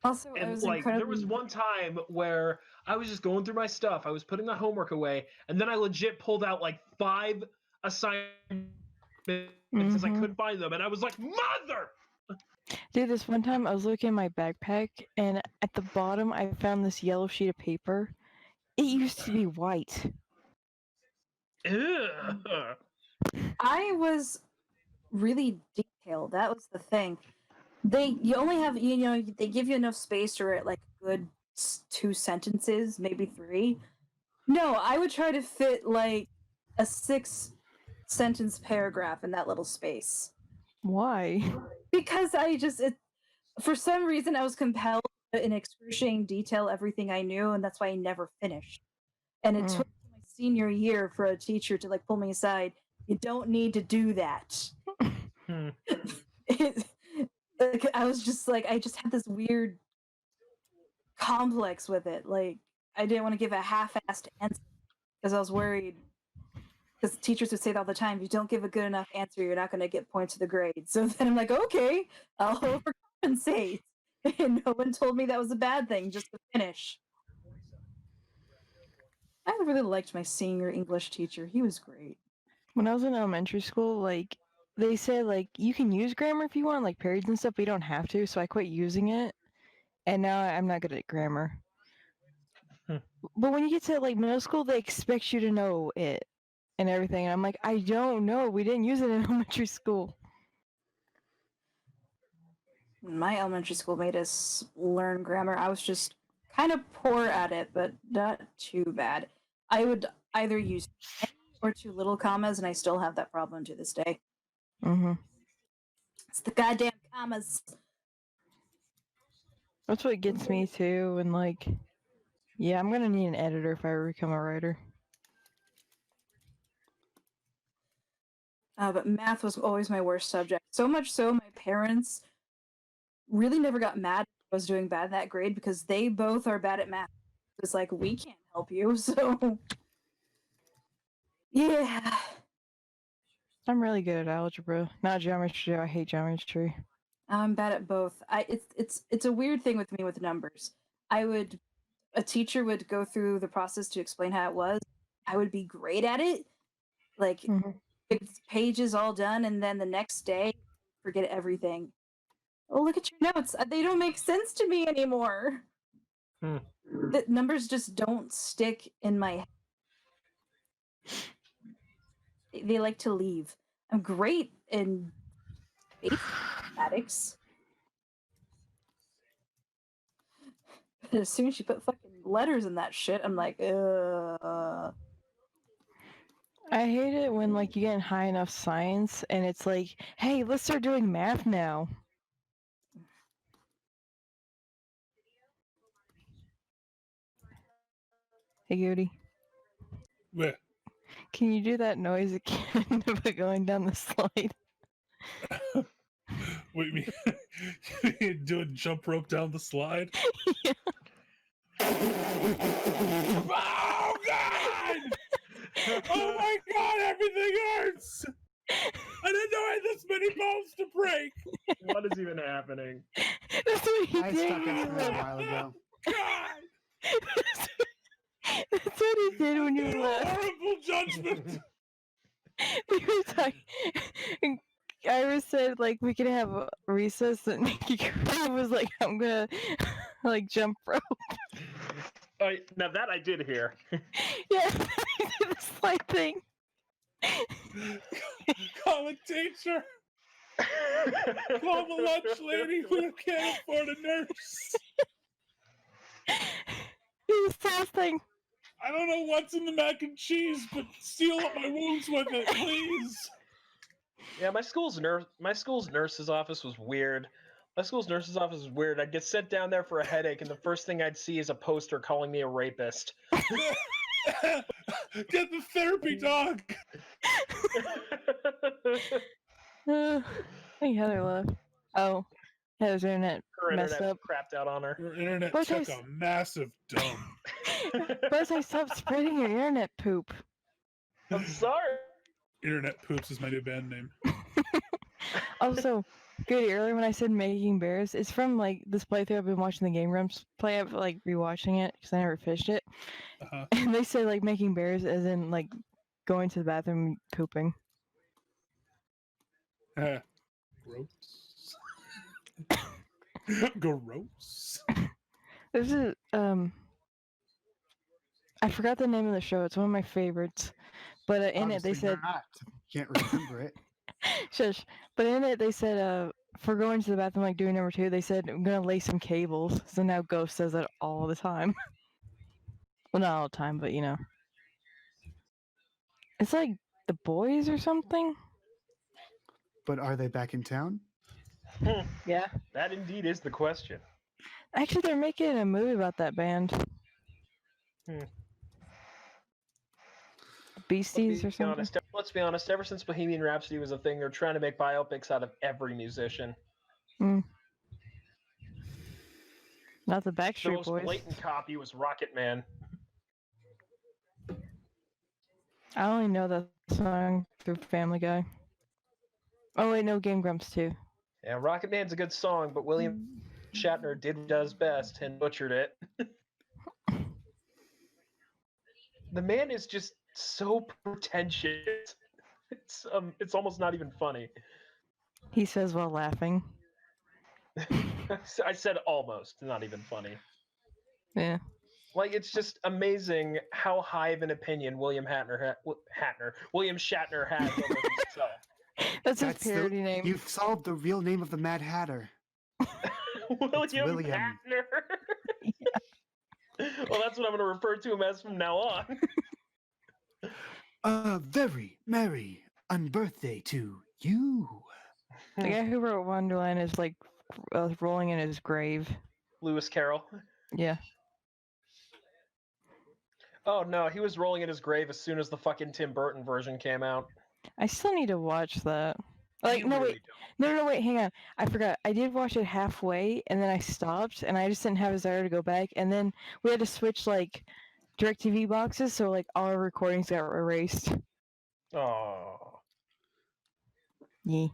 Also, I And was like there incredibly... was one time where I was just going through my stuff. I was putting the homework away, and then I legit pulled out like 5 assignments because I couldn't find them, and I was like, "Mother!" Dude, this one time I was looking in my backpack, and at the bottom I found this yellow sheet of paper. It used to be white. Ugh. I was really detailed. That was the thing. You only have they give you enough space to write like a good 2 sentences, maybe 3. No, I would try to fit like a 6-sentence paragraph in that little space Why? because for some reason I was compelled to in excruciating detail everything I knew, and that's why I never finished. And it took my senior year for a teacher to like pull me aside. You don't need to do that. I was just like, I just had this weird complex with it. Like, I didn't want to give a half-assed answer because I was worried because teachers would say that all the time. If you don't give a good enough answer, you're not going to get points to the grade. So then I'm like, okay, I'll overcompensate. And no one told me that was a bad thing, just to finish. I really liked my senior English teacher. He was great. When I was in elementary school, like they said, like you can use grammar if you want, like periods and stuff, but you don't have to. So I quit using it, and now I'm not good at grammar. But when you get to like middle school, they expect you to know it and everything. And I'm like, I don't know. We didn't use it in elementary school. My elementary school made us learn grammar. I was just kind of poor at it, but not too bad. I would either use or too little commas, and I still have that problem to this day. Mm-hmm. It's the goddamn commas. That's what gets me too. And like, yeah, I'm gonna need an editor if I ever become a writer. But math was always my worst subject. So much so, my parents really never got mad if I was doing bad in that grade because they both are bad at math. It's like, we can't help you, so... Yeah. I'm really good at algebra, not geometry. I hate geometry. I'm bad at both. It's a weird thing with me with numbers. A teacher would go through the process to explain how it was. I would be great at it. Like, pages all done, and then the next day, forget everything. Oh, look at your notes. They don't make sense to me anymore. The numbers just don't stick in my head. They like to leave. I'm great in mathematics. But as soon as you put fucking letters in that shit, I'm like, I hate it when like you get in high enough science and it's like, hey, let's start doing math now. Hey, Goody. Where? Can you do that noise again about going down the slide? What do you mean? Do a jump rope down the slide? Yeah. Oh god! Oh my god, everything hurts! I didn't know I had this many bones to break! What is even happening? That's what he I did. stopped that a while ago. God! That's what he did when you left. Horrible judgment! We were talking. Iris said like we could have a recess, and I was like, I'm gonna like jump rope. Now that I did hear. Yeah, the slide thing. Call a teacher! Call the lunch lady, we can't afford a nurse! Do the slide thing. I don't know what's in the mac and cheese, but seal up my wounds with it, please! Yeah, my school's nurse's office was weird. I'd get sent down there for a headache, and the first thing I'd see is a poster calling me a rapist. Get the therapy dog! I think Heather left. Oh, Heather's internet Her messed internet up. crapped out on her. Your internet But took I a massive dump. Buzz, I stopped spreading your internet poop. I'm sorry. Internet Poops is my new band name. Also, good earlier when I said Making Bears, it's from like this playthrough I've been watching the Game Grumps play. I've like rewatching it because I never finished it. Uh-huh. And they say like Making Bears as in like going to the bathroom and pooping. Gross. Gross. This is I forgot the name of the show. It's one of my favorites. But in it they Obviously said not. Can't remember it. shush. But in it they said for going to the bathroom like doing number 2, they said I'm gonna lay some cables. So now Ghost says that all the time. Well, not all the time, but you know. It's like The Boys or something. But are they back in town? Yeah. That indeed is the question. Actually, they're making a movie about that band. Beasties or something. Let's be honest. Ever since Bohemian Rhapsody was a thing, they're trying to make biopics out of every musician. Not the The Backstreet most Boys. blatant copy was Rocket Man. I only know that song through Family Guy. Oh wait, no, Game Grumps too. Yeah, Rocket Man's a good song, but William Shatner did what he does best and butchered it. The man is just so pretentious. It's almost not even funny. He says while laughing. I said almost, not even funny. Yeah. Like, it's just amazing how high of an opinion William Shatner has over himself. That's his That's the- parody name. You've solved the real name of the Mad Hatter. William William. Shatner. Well, that's what I'm going to refer to him as from now on. A very merry unbirthday to you. The guy who wrote Wonderland is like rolling in his grave. Lewis Carroll. Yeah. Oh no, he was rolling in his grave as soon as the fucking Tim Burton version came out. I still need to watch that. Like, You no, really wait. No, wait, hang on. I forgot. I did watch it halfway, and then I stopped, and I just didn't have a desire to go back. And then we had to switch, like, DirecTV boxes, so, like, all our recordings got erased. Oh. Yeah.